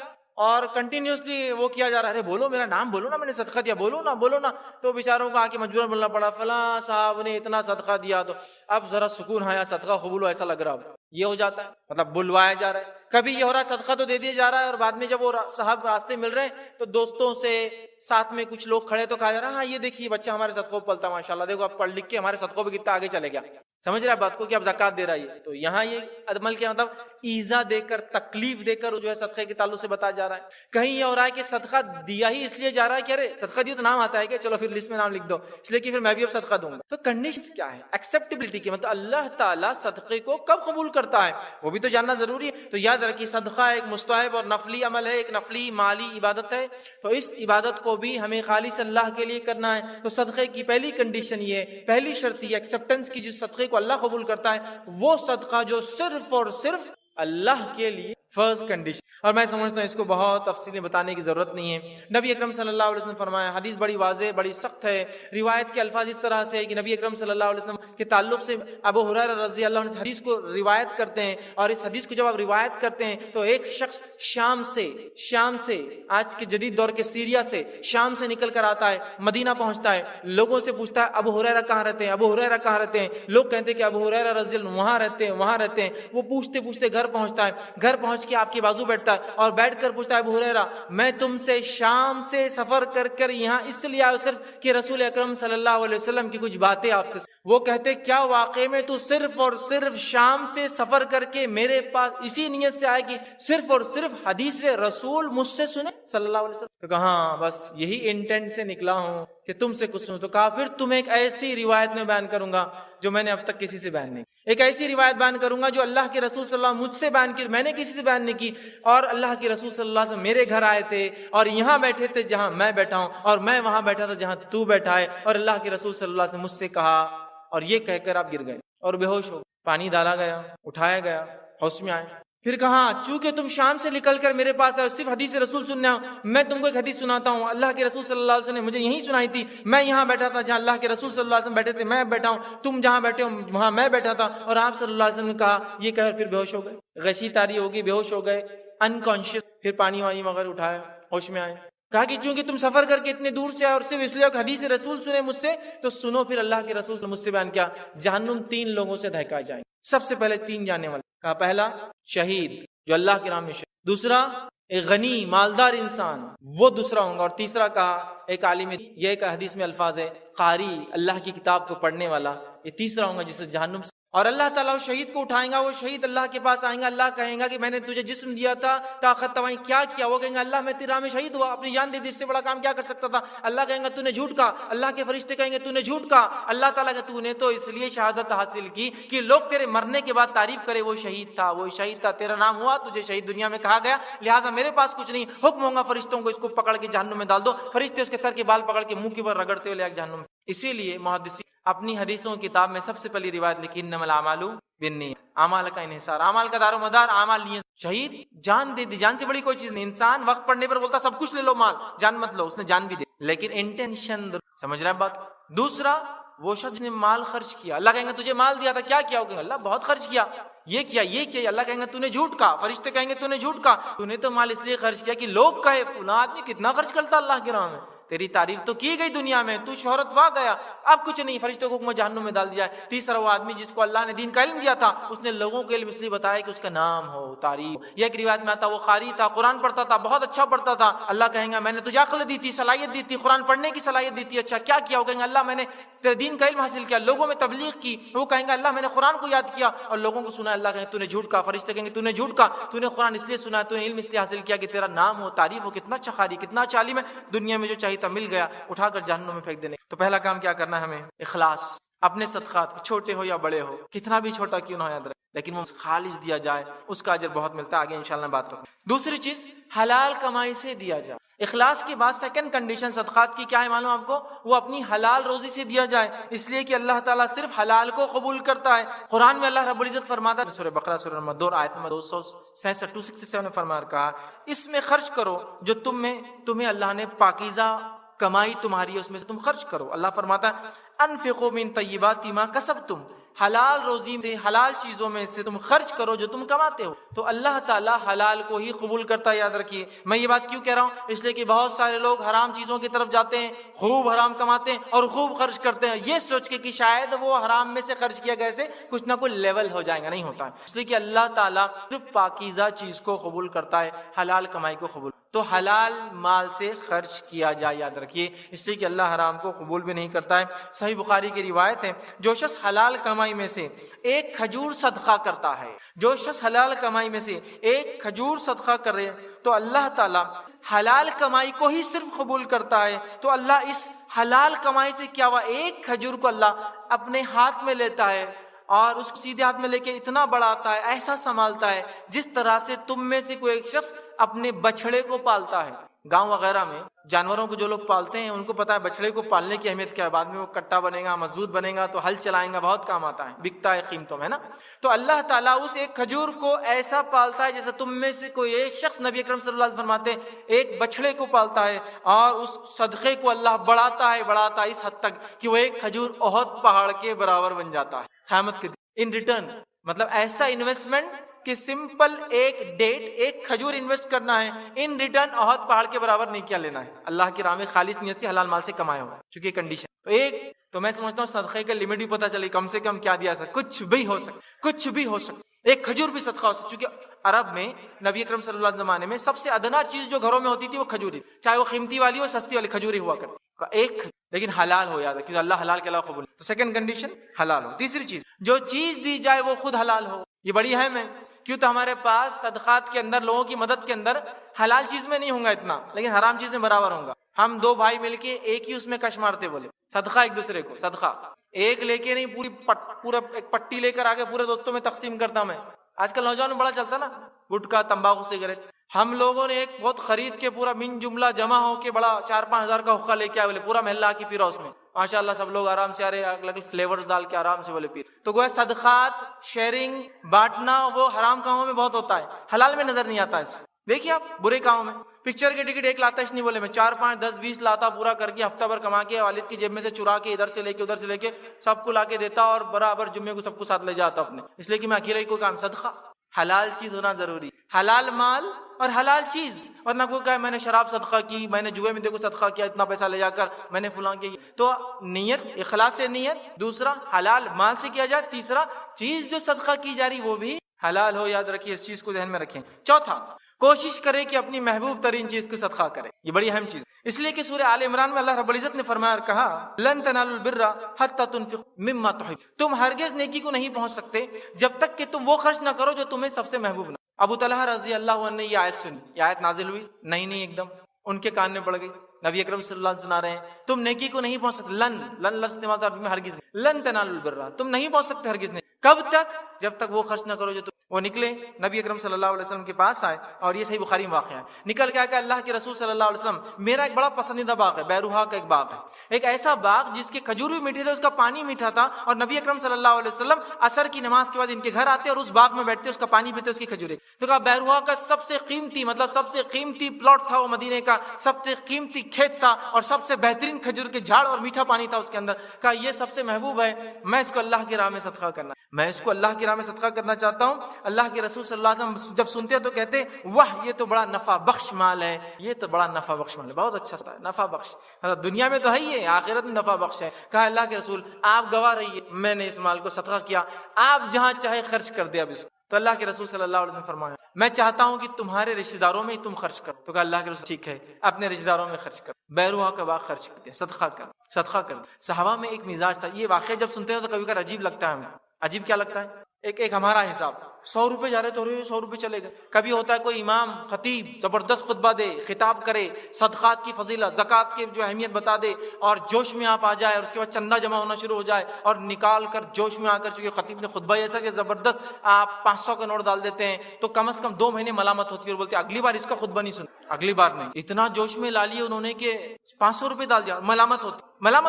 اور کنٹینیوسلی وہ کیا جا رہا ہے, بولو میرا نام بولو نا, میں نے صدقہ دیا, بولو نا, تو بیچاروں کو آ کے مجبور بولنا پڑا, فلاں صاحب نے اتنا صدقہ دیا تو اب ذرا سکون آیا, صدقہ قبول ہو, ایسا لگ رہا. یہ ہو جاتا ہے, مطلب بلوایا جا رہا ہے. کبھی یہ ہو رہا ہے صدقہ تو دے دیا جا رہا ہے, اور بعد میں جب وہ صاحب راستے مل رہے ہیں تو دوستوں سے ساتھ میں کچھ لوگ کھڑے تو کہا جا رہا ہے, ہاں یہ دیکھیے بچہ ہمارے صدقوں پہ پلتا, ماشاءاللہ, دیکھو اب پڑھ لکھ کے ہمارے صدقوں پہ کتنا آگے چلے گیا. سمجھ رہے ہیں بات کو کہ اب زکات دے رہا ہے. تو یہاں یہ عمل کیا, مطلب ایزا دے کر, تکلیف دے کر جو ہے صدقے کے تعلق سے بتایا جا رہا ہے. کہیں یہ ہو رہا ہے کہ صدقہ دیا ہی اس لیے جا رہا ہے کہ ارے صدقہ دیا تو نام آتا ہے کہ چلو پھر لسٹ میں نام لکھ دو, اس لیے کہ پھر میں بھی اب صدقہ دوں گا. تو کنڈیشنز کیا ہے ایکسیپٹیبلٹی کی, مطلب اللہ تعالیٰ صدقے کو کب قبول کرتا ہے وہ بھی تو جاننا ضروری ہے. تو یاد رکھیے صدقہ ایک مستحب اور نفلی عمل ہے, ایک نفلی مالی عبادت ہے, تو اس عبادت کو بھی ہمیں خالص اللہ کے لیے کرنا ہے. تو صدقے کی پہلی کنڈیشن یہ, پہلی شرط یہ ایکسیپٹنس کی, جس صدقے کو اللہ قبول کرتا ہے وہ صدقہ جو صرف اور صرف اللہ کے لیے فرسٹ کنڈیشن. اور میں سمجھتا ہوں اس کو بہت تفصیل میں بتانے کی ضرورت نہیں ہے. نبی اکرم صلی اللہ علیہ وسلم نے فرمایا, حدیث بڑی واضح بڑی سخت ہے, روایت کے الفاظ اس طرح سے ہے کہ نبی اکرم صلی اللہ علیہ وسلم کے تعلق سے ابو ہریرہ رضی اللہ عنہ حدیث کو روایت کرتے ہیں, اور اس حدیث کو جب آپ روایت کرتے ہیں تو ایک شخص شام سے آج کے جدید دور کے سیریا سے شام سے نکل کر آتا ہے, مدینہ پہنچتا ہے, لوگوں سے پوچھتا ہے ابو ہریرہ کہاں رہتے ہیں, ابو ہریرہ کہاں رہتے ہیں. لوگ کہتے ہیں کہ ابو ہریرہ رضی اللہ عنہ وہاں رہتے ہیں. وہ پوچھتے گھر پہنچتا ہے, گھر پہنچ کے آپ کے بازو بیٹھتا ہے اور بیٹھ کر پوچھتا ہے ابو ہریرہ میں تم سے شام سے سفر کر یہاں اس لیے آیا صرف کہ رسول اکرم صلی اللہ علیہ وسلم کی کچھ باتیں آپ سے. وہ کہتے کیا واقعے میں تو صرف اور صرف شام سے سفر کر کے میرے پاس اسی نیت سے آئے کہ صرف اور صرف حدیث رسول مجھ سے سنے صلی اللہ علیہ وسلم؟ تو کہا ہاں بس یہی انٹینٹ سے نکلا ہوں کہ تم سے کچھ سنوں. تو کہا پھر تمہیں ایک ایسی روایت میں بیان کروں گا جو میں نے اب تک کسی سے بیان نہیں, ایک ایسی روایت بیان کروں گا جو اللہ کے رسول صلی اللہ علیہ وسلم مجھ سے بیان کی, میں نے کسی سے بیان نہیں کی, اور اللہ کے رسول صلی اللہ علیہ وسلم میرے گھر آئے تھے اور یہاں بیٹھے تھے جہاں میں بیٹھا ہوں, اور میں وہاں بیٹھا تھا جہاں تو بیٹھا ہے, اور اللہ کے رسول صلی اللہ علیہ وسلم مجھ سے کہا, اور یہ کہہ کر آپ گر گئے اور بے ہوش ہو. پانی ڈالا گیا, اٹھایا گیا, ہوش میں آئے. پھر کہا چونکہ تم شام سے نکل کر میرے پاس آئے صرف حدیث رسول سننا, میں تم کو ایک حدیث سناتا ہوں. اللہ کے رسول صلی اللہ علیہ وسلم نے مجھے یہی سنائی تھی, میں یہاں بیٹھا تھا جہاں اللہ کے رسول صلی اللہ علیہ وسلم بیٹھے تھے, میں بیٹھا ہوں, تم جہاں بیٹھے ہو وہاں میں بیٹھا تھا. اور آپ صلی اللہ علیہ وسلم نے کہا, یہ کہہ پھر بے ہوش ہو گئے, غشی طاری ہوگی, بے ہوش ہو گئے, انکانشیس. پھر پانی وانی وغیرہ اٹھایا, ہوش میں آئے. کہا کہ چونکہ تم سفر کر کے اتنے دور سے آئے اور صرف اس لیے کہ حدیث رسول سنے مجھ سے, تو سنو پھر اللہ کے رسول سے مجھ سے بیان کیا. جہنم 3 لوگوں سے دہکائے جائیں, سب سے پہلے 3 جانے والے. کہا پہلا شہید جو اللہ کے راہ میں شہید, دوسرا ایک غنی مالدار انسان وہ دوسرا ہوں گا, اور تیسرا کہا ایک عالم. یہ ایک حدیث میں الفاظ ہے قاری, اللہ کی کتاب کو پڑھنے والا, یہ تیسرا ہوں گا جسے جہنم سے. اور اللہ تعالیٰ اس شہید کو اٹھائیں گا, وہ شہید اللہ کے پاس آئیں گا, اللہ کہیں گا کہ میں نے تجھے جسم دیا تھا, طاقت توائی کیا کیا؟ وہ کہیں گا اللہ میں تیرے راہ میں شہید ہوا, اپنی جان دے دی, اس سے بڑا کام کیا کر سکتا تھا؟ اللہ کہیں گا تو نے جھوٹ کہا. اللہ کے فرشتے کہیں گے تو نے جھوٹ کہا. اللہ تعالیٰ کہ تو نے تو اس لیے شہادت حاصل کی کہ لوگ تیرے مرنے کے بعد تعریف کرے وہ شہید تھا, وہ شہید تھا, تیرا نام ہوا, تجھے شہید دنیا میں کہا گیا, لہٰذا میرے پاس کچھ نہیں, حکم ہوگا فرشتوں کو اس کو پکڑ کے جہنم میں ڈال دو. فرشتے اس کے سر کے بال پکڑ کے منہ کے اوپر رگڑتے ہوئے لے جائیں جہنم میں. اسی لیے محدثین اپنی حدیثوں کی کتاب میں سب سے پہلی روایت لکھی انما الاعمال بالنیات, اعمال کا انحصار, اعمال کا دار و مدار اعمال نہیں. شہید جان دے دی, جان سے بڑی کوئی چیز نہیں. انسان وقت پڑنے پر بولتا سب کچھ لے لو مال, جان مت لو, اس نے جان بھی دی, لیکن انٹینشن سمجھ رہے ہیں بات. دوسرا وہ شخص نے مال خرچ کیا, اللہ کہیں گے تجھے مال دیا تھا کیا کیا؟ ہو گیا اللہ بہت خرچ کیا, یہ کیا, اللہ کہیں گے تو نے جھوٹ کہا, فرشتے کہیں گے تو نے جھوٹ کہا, تو نے تو مال اس لیے خرچ کیا کہ لوگ کہے فلاں آدمی کتنا خرچ کرتا اللہ کے راہ میں, تیری تعریف تو کی گئی دنیا میں, تو شہرت پا گیا, اب کچھ نہیں, فرشتوں کو جہنم میں ڈال دیا ہے. تیسرا وہ آدمی جس کو اللہ نے دین کا علم دیا تھا, اس نے لوگوں کے علم اس لیے بتایا کہ اس کا نام ہو, تعریف. یہ ایک روایت میں آتا وہ قاری تھا, قرآن پڑھتا تھا, بہت اچھا پڑھتا تھا, اللہ کہیں گا میں نے تجھے عقل دی تھی, صلاحیت دی تھی, قرآن پڑھنے کی صلاحیت دی تھی, اچھا کیا کیا؟ وہ کہیں گے اللہ میں نے تیرے دین کا علم حاصل کیا, لوگوں میں تبلیغ کی. وہ کہیں گا اللہ میں نے قرآن کو یاد کیا اور لوگوں کو سنا. اللہ کہیں تو نے جھوٹ کہا, فرشتے کہیں گے تو نے جھوٹ کہا, تو نے قرآن اس لیے سنا, تو نے علم اس لیے حاصل کیا کہ تیرا نام ہو, تعریف ہو, کتنا اچھا قاری, کتنا اچھا عالم ہے, دنیا میں جو چاہیے تھا مل گیا, اٹھا کر جہنم میں پھینک دینے. تو پہلا کام کیا کرنا ہے ہمیں؟ اخلاص. اپنے صدقات چھوٹے ہو یا بڑے ہو, کتنا بھی چھوٹا کیوں نہ ہو, یاد رکھ, لیکن وہ خالص دیا جائے, اس کا اجر بہت ملتا ہے. آگے انشاءاللہ بات کروں. دوسری چیز حلال کمائی سے دیا جائے. اخلاص کے بعد سیکنڈ کنڈیشن صدقات کی کیا ہے معلوم آپ کو؟ وہ اپنی حلال روزی سے دیا جائے, اس لیے کہ اللہ تعالیٰ صرف حلال کو قبول کرتا ہے. قرآن میں اللہ رب العزت فرماتا ہے, سورہ بقرہ سورہ نمبر 2 آیت نمبر 267 میں فرما کہا, اس میں خرچ کرو جو تمہیں اللہ نے پاکیزہ کمائی تمہاری ہے اس میں سے تم خرچ کرو. اللہ فرماتا ہے انفقوا من طیبات ما کسبتم, حلال روزی سے, حلال چیزوں میں سے تم خرچ کرو جو تم کماتے ہو. تو اللہ تعالیٰ حلال کو ہی قبول کرتا ہے, یاد رکھیے. میں یہ بات کیوں کہہ رہا ہوں؟ اس لیے کہ بہت سارے لوگ حرام چیزوں کی طرف جاتے ہیں, خوب حرام کماتے ہیں اور خوب خرچ کرتے ہیں, یہ سوچ کے کہ شاید وہ حرام میں سے خرچ کیا گئے سے کچھ نہ کچھ لیول ہو جائے گا. نہیں ہوتا ہے, اس لیے کہ اللہ تعالیٰ صرف پاکیزہ چیز کو قبول کرتا ہے, حلال کمائی کو قبول. تو حلال مال سے خرچ کیا جائے, یاد رکھیے, اس لیے کہ اللہ حرام کو قبول بھی نہیں کرتا ہے. صحیح بخاری کی روایت ہے, جو شخص حلال کمائی میں سے ایک کھجور صدقہ کرتا ہے, جو شخص حلال کمائی میں سے ایک کھجور صدقہ کرے تو اللہ تعالیٰ حلال کمائی کو ہی صرف قبول کرتا ہے. تو اللہ اس حلال کمائی سے کیا ہوا, ایک کھجور کو اللہ اپنے ہاتھ میں لیتا ہے اور اس کو سیدھے ہاتھ میں لے کے اتنا بڑھاتا ہے, ایسا سنبھالتا ہے جس طرح سے تم میں سے کوئی ایک شخص اپنے بچڑے کو پالتا ہے. گاؤں وغیرہ میں جانوروں کو جو لوگ پالتے ہیں ان کو پتا ہے بچڑے کو پالنے کی اہمیت کیا ہے. بعد میں وہ کٹا بنے گا, مضبوط بنے گا, تو ہل چلائیں گا, بہت کام آتا ہے, بکتا ہے قیمتوں میں, ہے نا. تو اللہ تعالیٰ اس ایک کھجور کو ایسا پالتا ہے جیسے تم میں سے کوئی ایک شخص, نبی اکرم صلی اللہ علیہ وسلم فرماتے ہیں, ایک بچڑے کو پالتا ہے اور اس صدقے کو اللہ بڑھاتا ہے اس حد تک کہ وہ ایک کھجور احد پہاڑ کے برابر بن جاتا ہے قیامت کے دن. ان ریٹرن مطلب ایسا انویسٹمنٹ کہ سمپل ایک ڈیٹ, ایک کھجور انویسٹ کرنا ہے, ان ریٹرن احد پہاڑ کے برابر نہیں کیا لینا ہے, اللہ کی راہ میں خالص نیت سے حلال مال سے کمایا ہوا, چونکہ کنڈیشن. تو ایک تو میں سمجھتا ہوں صدقے کا لمٹ بھی پتہ چلی, کم سے کم کیا دیا سکتا, کچھ بھی ہو سکتا, کچھ بھی ہو سکتا, ایک کھجور بھی صدقہ ہو سکتا. چونکہ عرب میں نبی اکرم صلی اللہ علیہ وسلم زمانے میں سب سے ادنا چیز جو گھروں میں ہوتی تھی وہ کھجوری, چاہے وہ قیمتی والی ہو سستی والی کھجوری ہوا کرتی, ایک لیکن حلال ہو یاد ہے, کیونکہ اللہ حلال کے علاوہ قبول. تو سیکنڈ کنڈیشن حلال ہو. تیسری چیز, جو چیز دی جائے وہ خود حلال ہو. یہ بڑی اہم ہے, کیوں تو ہمارے پاس صدقات کے اندر, لوگوں کی مدد کے اندر حلال چیز میں نہیں ہوں گا اتنا, لیکن حرام چیز میں برابر ہوں گا. ہم دو بھائی مل کے ایک ہی اس میں کش مارتے, بولے صدقہ ایک دوسرے کو, صدقہ ایک لے کے نہیں, پورا ایک پٹی لے کر آگے پورے دوستوں میں تقسیم کرتا میں. آج کل نوجوان میں بڑا چلتا نا, گٹکا, تمباکو, سگریٹ. ہم لوگوں نے ایک بہت خرید کے پورا من جملہ جمع ہو کے بڑا 4-5 ہزار کا حقہ لے کے آئے, بولے پورا محلہ کی پیرا اس میں, ماشاءاللہ سب لوگ آرام سے آ رہے, الگ الگ فلیورز ڈال کے آرام سے بولے پیر. تو گویا صدقات, شیئرنگ, بانٹنا وہ حرام کاموں میں بہت ہوتا ہے, حلال میں نظر نہیں آتا ہے. دیکھیے آپ برے کاموں میں پکچر کی ٹکٹ ایک لاتا ہے, اس نہیں بولے میں 4-5 10 20 لاتا, پورا کر کے ہفتہ بھر کما کے والد کی جیب میں سے چرا کے ادھر سے لے کے ادھر سے لے کے سب کو لا کے دیتا, اور برابر جمعے کو سب کو ساتھ لے جاتا اپنے, اس لیے کہ میں اکیلا ہی کوئی کام. صدقہ حلال چیز ہونا ضروری, حلال مال اور حلال چیز. ورنہ کوئی کہے میں نے شراب صدقہ کی, میں نے جوئے میں دیکھو صدقہ کیا, اتنا پیسہ لے جا کر میں نے فلاں کیا. تو نیت, اخلاص سے نیت, دوسرا حلال مال سے کیا جائے, تیسرا چیز جو صدقہ کی جا رہی وہ بھی حلال ہو. یاد رکھیے, اس چیز کو ذہن میں رکھیں. چوتھا, کوشش کرے کہ اپنی محبوب ترین چیز کو صدقہ کرے. یہ بڑی اہم چیز, اس لیے کہ سورہ آل عمران میں اللہ رب العزت نے فرمایا اور کہا, لن تنالوا البر حتى تنفقوا مما تحبون, تم ہرگز نیکی کو نہیں پہنچ سکتے جب تک کہ تم وہ خرچ نہ کرو جو تمہیں سب سے محبوب نہ. ابو طلحہ رضی اللہ عنہ نے یہ آیت سنی, یہ آیت نازل ہوئی, نہیں ایک دم ان کے کان میں پڑ گئی. نبی اکرم صلی اللہ علیہ وسلم سنا رہے ہیں, تم نیکی کو نہیں پہنچ سکتے. لن لفظ استعمال عربی میں ہرگز نہیں, لن تنالوا البر, تم نہیں پہنچ سکتے ہرگز نہیں. کب تک؟ جب تک وہ خرچ نہ کرو جو تم. وہ نکلے نبی اکرم صلی اللہ علیہ وسلم کے پاس آئے, اور یہ صحیح بخاری میں واقعہ ہے. نکل کے کہ اللہ کے رسول صلی اللہ علیہ وسلم, میرا ایک بڑا پسندیدہ باغ ہے, بیروہا کا ایک باغ ہے, ایک ایسا باغ جس کے کھجور بھی میٹھے تھے, اس کا پانی میٹھا تھا, اور نبی اکرم صلی اللہ علیہ وسلم عصر کی نماز کے بعد ان کے گھر آتے اور اس باغ میں بیٹھتے, اس کا پانی پیتے, اس کی کھجوریں. تو کہا بیروہا کا سب سے قیمتی, مطلب سب سے قیمتی پلاٹ تھا وہ, مدینے کا سب سے قیمتی کھیت تھا, اور سب سے بہترین کھجور کے جھاڑ اور میٹھا پانی تھا اس کے اندر. کہا یہ سب سے محبوب ہے, میں اس کو اللہ کی راہ میں صدقہ کرنا, میں اس کو اللہ کی راہ میں صدقہ کرنا چاہتا ہوں. اللہ کے رسول صلی اللہ علیہ وسلم جب سنتے تو کہتے, واہ یہ تو بڑا نفع بخش مال ہے, یہ تو بڑا نفع بخش مال ہے, بہت اچھا ہے نفع بخش, دنیا میں تو ہے ہی ہے, آخرت میں نفع بخش ہے. کہا اللہ کے رسول آپ گواہ رہیے, میں نے اس مال کو صدقہ کیا, آپ جہاں چاہے خرچ کر دیا اب اس کو. تو اللہ کے رسول صلی اللہ علیہ وسلم فرمایا, میں چاہتا ہوں کہ تمہارے رشتہ داروں میں ہی تم خرچ کرو. تو کہا اللہ کے رسول ٹھیک ہے, اپنے رشتہ داروں میں خرچ کر, بیروہا کا باغ خرچ کر دیا, صدقہ کر, صدقہ کر. صحابہ میں ایک مزاج تھا, یہ واقعہ جب سنتے ہیں تو کبھی کبھی عجیب لگتا ہے ہمیں. عجیب کیا لگتا ہے؟ ایک ہمارا حساب, 100 روپے جا رہے تو 100 روپے چلے گئے. کبھی ہوتا ہے کوئی امام خطیب زبردست خطبہ دے, خطاب کرے, صدقات کی فضیلت, زکوٰۃ کی جو اہمیت بتا دے, اور جوش میں آپ آ جائے, اور اس کے بعد چندہ جمع ہونا شروع ہو جائے, اور نکال کر جوش میں آ کر, چونکہ خطیب نے خطبہ ایسا کہ زبردست, آپ 500 کا نوٹ ڈال دیتے ہیں, تو کم از کم 2 مہینے ملامت ہوتی ہے, اور بولتے اگلی بار اس کا خطبہ نہیں سنا, اگلی بار نہیں. اتنا جوش میں لا لیے انہوں نے کہ 500 روپے ڈال دیا, ملامت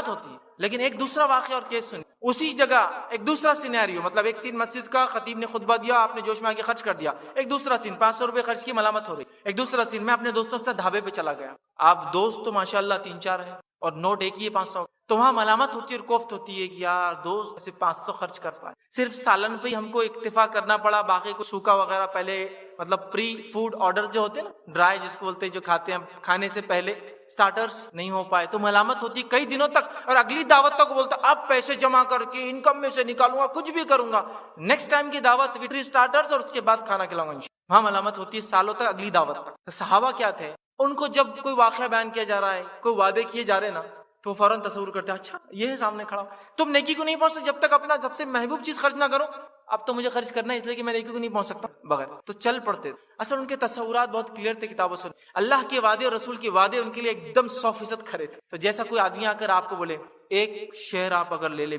ہوتی ہے. لیکن ایک دوسرا واقعہ اور کیس سنی, اسی جگہ ایک دوسرا سینیریو, مطلب ایک سین مسجد کا, خطیب نے خطبہ دیا, آپ نے جوش میں آ کے خرچ کر دیا. ایک دوسرا سین 500 روپے خرچ کی, ملامت ہو رہی. ایک دوسرا سین, میں اپنے دوستوں کے ساتھ ڈھابے پہ چلا گیا, آپ دوست تو ماشاءاللہ 3-4 ہیں, اور نوٹ ایک ہی ہے 500, تو وہاں ملامت ہوتی ہے اور کوفت ہوتی ہے کہ یار دوست ایسے 500 خرچ کر پائے. صرف سالن پہ ہی ہم کو اکتفا کرنا پڑا, باقی کو سوکھا وغیرہ پہلے, مطلب پری فوڈ آرڈر جو ہوتے ہیں نا, ڈرائی جس کو بولتے ہیں, جو کھاتے ہیں کھانے سے پہلے, سٹارٹرز نہیں ہو پائے. تو ملامت ہوتی کئی دنوں تک, اور اگلی دعوت تک بولتا اب پیسے جمع کر کے انکم میں سے نکالوں گا, کچھ بھی کروں گا, نیکسٹ ٹائم کی دعوت وٹری سٹارٹرز, اور اس کے بعد کھانا کھلاؤں گا. وہاں ملامت ہوتی ہے سالوں تک, اگلی دعوت تک. صحابہ کیا تھے, ان کو جب کوئی واقعہ بیان کیا جا رہا ہے, کوئی وعدے کیے جا رہے نا, تو فوراً تصور کرتے ہیں اچھا یہ ہے سامنے کھڑا. تم نیکی کو نہیں پہنچ سکتے جب تک اپنا سب سے محبوب چیز خرچ نہ کرو. اب تو مجھے خرچ کرنا ہے اس لیے کہ میں نیکی کو نہیں پہنچ سکتا بغیر, تو چل پڑتے. اصل ان کے تصورات بہت کلیئر تھے کتابوں سے. اللہ کے وعدے اور رسول کے وعدے ان کے لیے ایک دم 100% کھرے تھے. تو جیسا کوئی آدمی آ کر آپ کو بولے, ایک شہر آپ اگر لے لے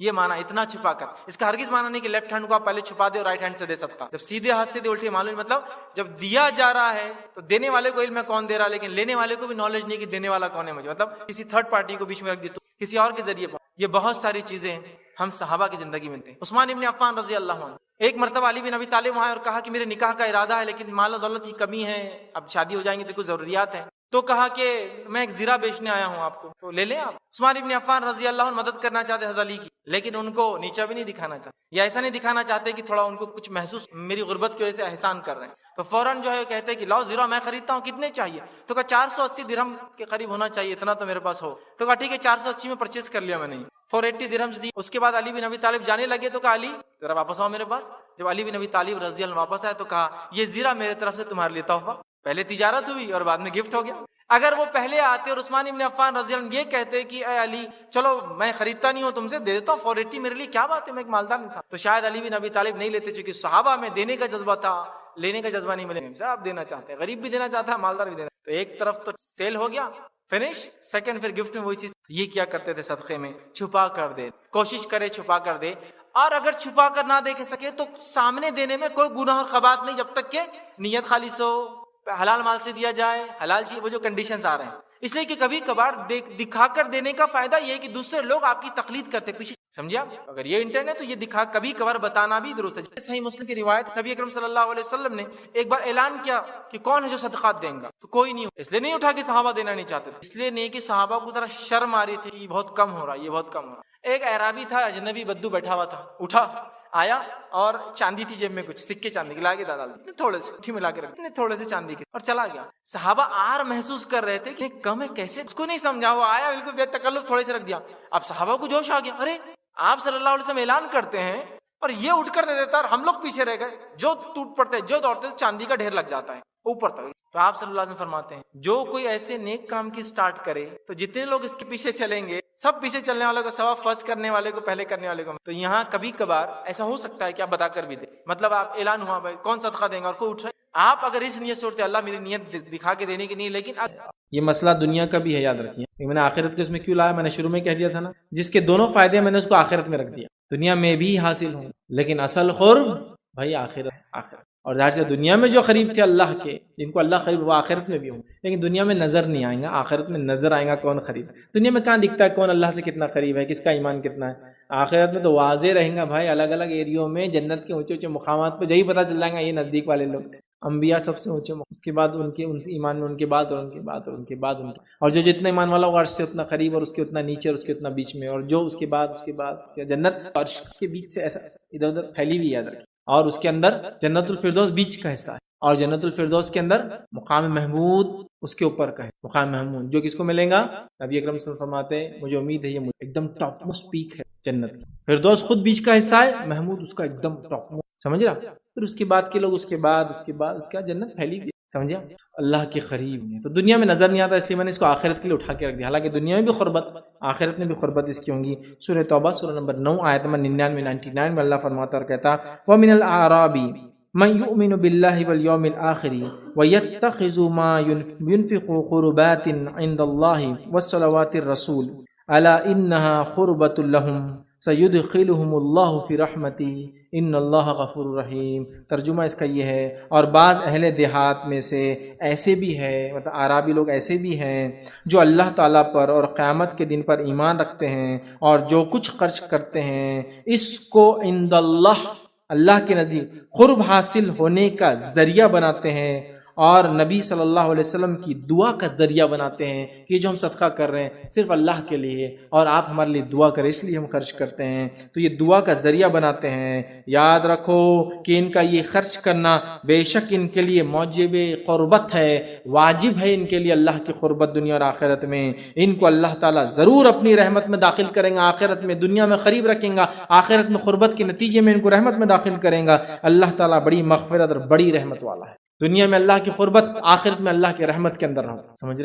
یہ مانا اتنا چھپا کر. اس کا ہرگز مانا نہیں کہ لیفٹ ہینڈ کو آپ پہلے چھپا دے اور رائٹ ہینڈ سے دے سکتا. جب سیدھے ہاتھ سے دے الٹے معلوم مطلب جب دیا جا رہا ہے تو دینے والے کو علم ہے کون دے رہا ہے، لیکن لینے والے کو بھی نالج نہیں کہ دینے والا کون ہے. مجھے مطلب کسی تھرڈ پارٹی کو بیچ میں رکھ دی تو کسی اور کے ذریعے. یہ بہت ساری چیزیں ہم صحابہ کی زندگی میں ملتے ہیں. عثمان ابن عفان رضی اللہ عنہ ایک مرتبہ علی بن ابی طالب وہاں اور کہا کہ میرے نکاح کا ارادہ ہے لیکن مال و دولت کی کمی ہے، اب شادی ہو جائیں گے تو کچھ ضروریات ہیں. تو کہا کہ میں ایک زیرہ بیچنے آیا ہوں آپ کو، تو لے لیں آپ. عثمان ابن عفان رضی اللہ عنہ مدد کرنا چاہتے حضرت علی کی، لیکن ان کو نیچا بھی نہیں دکھانا چاہتے یا ایسا نہیں دکھانا چاہتے کہ تھوڑا ان کو کچھ محسوس میری غربت کی وجہ سے احسان کر رہے ہیں. تو فوراً جو ہے کہتے ہیں کہ لاؤ زیرہ میں خریدتا ہوں، کتنے چاہیے؟ تو کہا 480 درہم کے قریب ہونا چاہیے، اتنا تو میرے پاس ہو. تو کہا ٹھیک ہے 480 میں پرچیز کر لیا میں نے. 480 درہمز دی. اس کے بعد علی بن ابی طالب جانے لگے تو کہا علی ذرا واپس آؤ میرے پاس. جب علی بن ابی طالب رضی اللہ عنہ واپس آئے تو کہا یہ زیرہ میرے طرف سے تمہارے لیے تحفہ. پہلے تجارت ہوئی اور بعد میں گفٹ ہو گیا. اگر وہ پہلے آتے اور عثمان ابن عفان رضی اللہ عنہ یہ کہتے کہ اے علی چلو میں خریدتا نہیں ہوں تم سے، دے دیتا ہوں 480 میرے لیے کیا بات ہے، میں ایک مالدار انسان، تو شاید علی بن ابی طالب نہیں لیتے. چونکہ صحابہ میں دینے کا جذبہ تھا، لینے کا جذبہ نہیں. ملے آپ دینا چاہتے ہیں، غریب بھی دینا چاہتا ہے، مالدار بھی دینا. تو ایک طرف تو سیل ہو گیا فنش، سیکنڈ پھر گفٹ میں وہی چیز. یہ کیا کرتے تھے صدقے میں؟ چھپا کر دے، کوشش کرے چھپا کر دے. اور اگر چھپا کر نہ دے سکے تو سامنے دینے میں کوئی گناہ اور خبات نہیں، جب تک کہ نیت خالص ہو، حلال مال سے دیا جائے، حلال چیز. وہ جو کنڈیشنز آ رہے ہیں اس لیے کہ کبھی کبھار دکھا کر دینے کا فائدہ یہ ہے کہ دوسرے لوگ آپ کی تقلید کرتے پیچھے. سمجھا؟ اگر یہ انٹرنیٹ ہے تو یہ دکھا کبھی کبھار بتانا بھی درست ہے. صحیح مسلم کی روایت، نبی اکرم صلی اللہ علیہ وسلم نے ایک بار اعلان کیا کہ کون ہے جو صدقات دیں گا، تو کوئی نہیں. اس لیے نہیں اٹھا کہ صحابہ دینا نہیں چاہتے تھے، اس لیے نہیں کہ صحابہ کو ذرا شرم آ رہی تھی، یہ بہت کم ہو رہا، یہ بہت کم ہو رہا. ایک اعرابی تھا اجنبی بدو بیٹھا ہوا تھا، اٹھا آیا اور چاندی تھی جیب میں، کچھ سکے چاندی کے لا کے ڈال دی، تھوڑے سے اٹھی ملا کے رکھ تھوڑے سے چاندی کے، اور چلا گیا. صحابہ آر محسوس کر رہے تھے کہ کم ہے کیسے، اس کو نہیں سمجھا. وہ آیا بالکل بے تکلف تھوڑے سے رکھ دیا. اب صحابہ کو جوش آ گیا، ارے آپ صلی اللہ علیہ وسلم اعلان کرتے ہیں اور یہ اٹھ کر دے دیتا ہے اور ہم لوگ پیچھے رہ گئے. جو ٹوٹ پڑتے جو دوڑتے چاندی کا ڈھیر لگ جاتا ہے اوپر تک. تو آپ صلی اللہ علیہ وسلم فرماتے ہیں جو کوئی ایسے نیک کام کی سٹارٹ کرے تو جتنے لوگ اس کے پیچھے چلیں گے سب پیچھے چلنے والے کو ثواب، فرسٹ کرنے والے کو پہلے کرنے والے کو. تو یہاں کبھی کبھار ایسا ہو سکتا ہے کہ آپ بتا کر بھی دیں، مطلب آپ اعلان ہوا بھائی کون صدقہ دیں گا اور کوئی اٹھ رہے، آپ اگر اس نیت سے اٹھتے اللہ میری نیت دکھا کے دینے کی نہیں. لیکن یہ مسئلہ دنیا کا بھی ہے، یاد رکھیے. میں نے آخرت کے اس میں کیوں لایا، میں نے شروع میں کہہ دیا تھا نا، جس کے دونوں فائدے میں نے اس کو آخرت میں رکھ دیا. دنیا میں بھی حاصل ہوں لیکن اصل قرب بھائی آخرت. اور ظاہر سے دنیا میں جو قریب تھے اللہ کے، جن کو اللہ قریب، وہ آخرت میں بھی ہوں، لیکن دنیا میں نظر نہیں آئیں گا، آخرت میں نظر آئیں گا کون قریب. دنیا میں کہاں دکھتا ہے کون اللہ سے کتنا قریب ہے، کس کا ایمان کتنا ہے. آخرت میں تو واضح رہیں گا بھائی، الگ الگ ایریوں میں جنت کے اونچے اونچے مقامات پہ یہی پتہ چل جائے گا یہ نزدیک والے لوگ تھے. انبیاء سب سے اونچے، اس کے بعد ان سے ایمان میں ان کے بعد اور ان کے بعد اور ان کے بعد ان کے، اور جو جتنا ایمان والا ہوگا عرش سے اتنا قریب اور اس کے اتنا نیچے اور اس کے اتنا بیچ میں، اور جو اس کے بعد اس کے جنت عرش کے بیچ سے ایسا ادھر ادھر پھیلی ہوئی، یاد رکھیے. اور اس کے اندر جنت الفردوس بیچ کا حصہ ہے، اور جنت الفردوس کے اندر مقام محمود اس کے اوپر کا ہے. مقام محمود جو کس کو ملے گا، نبی اکرم صلی اللہ علیہ وسلم فرماتے ہیں مجھے امید ہے یہ ایک دم ٹاپ موسٹ پیک ہے جنت کی. فردوس خود بیچ کا حصہ ہے، محمود اس کا ایک دم ٹاپ موسٹ، سمجھ رہا. پھر اس کے بعد کے لوگ اس کے بعد اس کا جنت پھیلی گئی، سمجھا، اللہ کے قریب میں. تو دنیا میں نظر نہیں آتا، اس لیے میں نے اس کو آخرت کے لیے اٹھا کے رکھ دیا. حالانکہ دنیا میں بھی قربت، آخرت میں بھی قربت اس کی ہوں گی. سورہ توبہ سورہ نمبر 9 آیت نمبر 99 میں اللہ فرماتا اور کہتا وَمِنَ الْأَعْرَابِ مَن يُؤْمِنُ بِاللَّهِ وَالْيَوْمِ الْآخِرِ وَيَتَّخِذُ مَا يُنْفِقُ قُرُبَاتٍ عِندَ اللَّهِ وَالصَّلَوَاتِ الرَّسُولِ أَلَا إِنَّهَا قُرْبَةٌ لَهُمْ سَيُدْخِلُهُمُ اللَّهُ فِي رَحْمَتِهِ إِنَّ اللَّهَ غَفُورٌ رَحِيمٌ. ترجمہ اس کا یہ ہے، اور بعض اہل دیہات میں سے ایسے بھی ہے، مطلب اعرابی لوگ ایسے بھی ہیں جو اللہ تعالیٰ پر اور قیامت کے دن پر ایمان رکھتے ہیں اور جو کچھ خرچ کرتے ہیں اس کو عند اللہ کے نزدیک قرب حاصل ہونے کا ذریعہ بناتے ہیں اور نبی صلی اللہ علیہ وسلم کی دعا کا ذریعہ بناتے ہیں کہ یہ جو ہم صدقہ کر رہے ہیں صرف اللہ کے لیے اور آپ ہمارے لیے دعا کریں اس لیے ہم خرچ کرتے ہیں، تو یہ دعا کا ذریعہ بناتے ہیں. یاد رکھو کہ ان کا یہ خرچ کرنا بے شک ان کے لیے موجب قربت ہے، واجب ہے ان کے لیے اللہ کی قربت دنیا اور آخرت میں. ان کو اللہ تعالیٰ ضرور اپنی رحمت میں داخل کریں گا آخرت میں، دنیا میں قریب رکھیں گا، آخرت میں قربت کے نتیجے میں ان کو رحمت میں داخل کریں گا. اللہ تعالیٰ بڑی مغفرت اور بڑی رحمت والا ہے. دنیا میں اللہ کی قربت، آخرت میں اللہ کی رحمت کے اندر رہو. سمجھ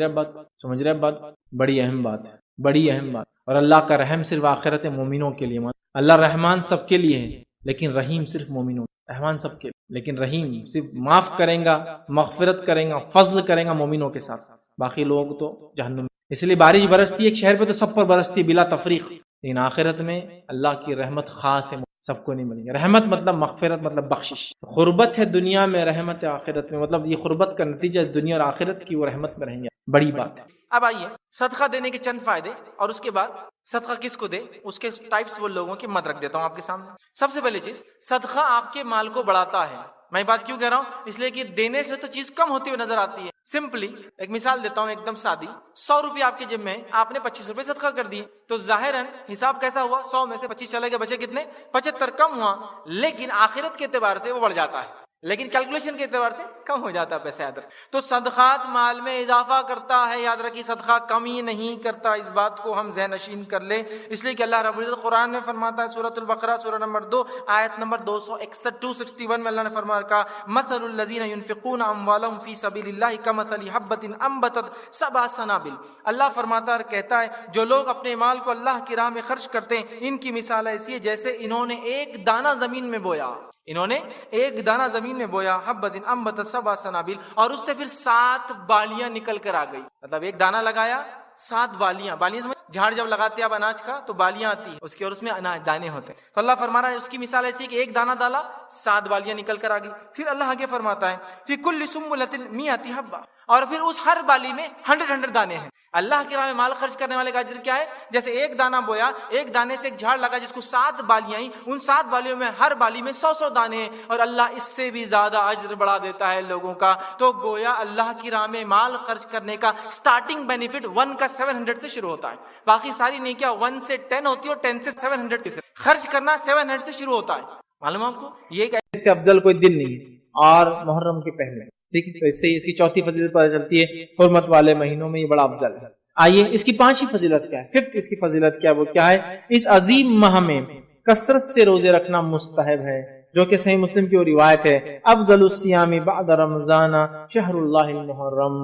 رہے بات؟ بڑی اہم بات ہے، بڑی اہم بات. اور اللہ کا رحم صرف آخرت مومنوں کے لیے. اللہ رحمان سب کے لیے ہے لیکن رحیم صرف مومنوں. رحمان سب کے لیے لیکن رحیم صرف معاف کریں گا، مغفرت کریں گا، فضل کریں گا مومنوں کے ساتھ، باقی لوگ تو جہنم. اس لیے بارش برستی ہے ایک شہر پہ تو سب پر برستی ہے بلا تفریق. لیکن آخرت میں اللہ کی رحمت خاص ہے، سب کو نہیں ملے گی۔ رحمت مطلب مغفرت، مطلب بخشش۔ قربت ہے دنیا میں، رحمت ہے آخرت میں، مطلب یہ قربت کا نتیجہ دنیا اور آخرت کی وہ رحمت میں رہیں گے، بڑی بات ہے۔ اب آئیے صدقہ دینے کے چند فائدے، اور اس کے بعد صدقہ کس کو دے اس کے ٹائپس وہ لوگوں کی مد رکھ دیتا ہوں آپ کے سامنے۔ سب سے پہلی چیز، صدقہ آپ کے مال کو بڑھاتا ہے۔ میں بات کیوں کہہ رہا ہوں؟ اس لیے کہ دینے سے تو چیز کم ہوتی ہوئی نظر آتی ہے۔ سمپلی ایک مثال دیتا ہوں ایک دم سادی، 100 روپے آپ کے جیب میں، آپ نے 25 روپے صدقہ کر دیے، تو ظاہراً حساب کیسا ہوا؟ 100 میں سے 25 چلے گئے، بچے کتنے؟ 75 کم ہوا، لیکن آخرت کے اعتبار سے وہ بڑھ جاتا ہے، لیکن کیلکولیشن کے اعتبار سے کم ہو جاتا ہے پیسہ۔ یاد رکھ، تو صدقات مال میں اضافہ کرتا ہے، یاد رکھیے صدقہ کمی نہیں کرتا، اس بات کو ہم ذہن نشین کر لیں۔ اس لیے کہ اللہ رب العزت قرآن میں فرماتا ہے، سورۃ البقرہ سورہ نمبر 2 آیت نمبر 261 میں اللہ نے فرما رکھا، مثل الذین ينفقون اموالهم فی سبیل اللہ کمثل حبۃ انبتت سبع سنابل۔ اللہ فرماتا ہے اور کہتا ہے، جو لوگ اپنے مال کو اللہ کی راہ میں خرچ کرتے ہیں، ان کی مثال ایسی ہے جیسے انہوں نے ایک دانہ زمین میں بویا، انہوں نے ایک دانہ زمین میں بویا، حبۃ انبتت سبع سنابل، اور اس سے پھر 7 بالیاں نکل کر آ گئی۔ مطلب ایک دانہ لگایا، 7 بالیاں سمجھ، جھاڑ جب لگاتے ہیں آپ اناج کا تو بالیاں آتی ہیں اس کے، اور اس میں اناج دانے ہوتے ہیں۔ تو اللہ فرما رہا ہے اس کی مثال ایسی کہ ایک دانہ ڈالا، 7 بالیاں نکل کر آ گئی۔ پھر اللہ آگے فرماتا ہے، فی کل سنبلۃ مئۃ حبۃ، اور پھر اس ہر بالی میں 100 دانے ہیں۔ اللہ کی راہ میں مال خرچ کرنے والے کا اجر کیا ہے؟ جیسے ایک دانہ بویا، ایک دانے سے ایک جھاڑ لگا جس کو 7 بالیاں آئیں، ان 7 بالیوں میں ہر بالی میں 100 دانے ہیں، اور اللہ اس سے بھی زیادہ اجر بڑھا دیتا ہے لوگوں کا۔ تو گویا اللہ کی راہ میں مال خرچ کرنے کا سٹارٹنگ بینیفٹ 1 کا 700 سے شروع ہوتا ہے، باقی ساری نیکیاں 1 سے 10 ہوتی ہے، اور 10 سے 700 سے خرچ کرنا 700 سے شروع ہوتا ہے۔ معلوم ہے آپ کو؟ یہ ایک ایسے افضل کوئی دن نہیں ہے، اور محرم کے پہلے، ٹھیک ہے، تو اس سے اس کی چوتھی فضیلت پتہ چلتی ہے، حرمت والے مہینوں میں یہ بڑا افضل ہے۔ آئیے اس کی 5ویں فضیلت کیا ہے، 5th اس کی فضیلت کیا ہے، وہ کیا ہے؟ اس عظیم ماہ میں کثرت سے روزے رکھنا مستحب ہے، جو کہ صحیح مسلم کی وہ روایت ہے، افضل الصیام بعد رمضان شہر اللہ المحرم،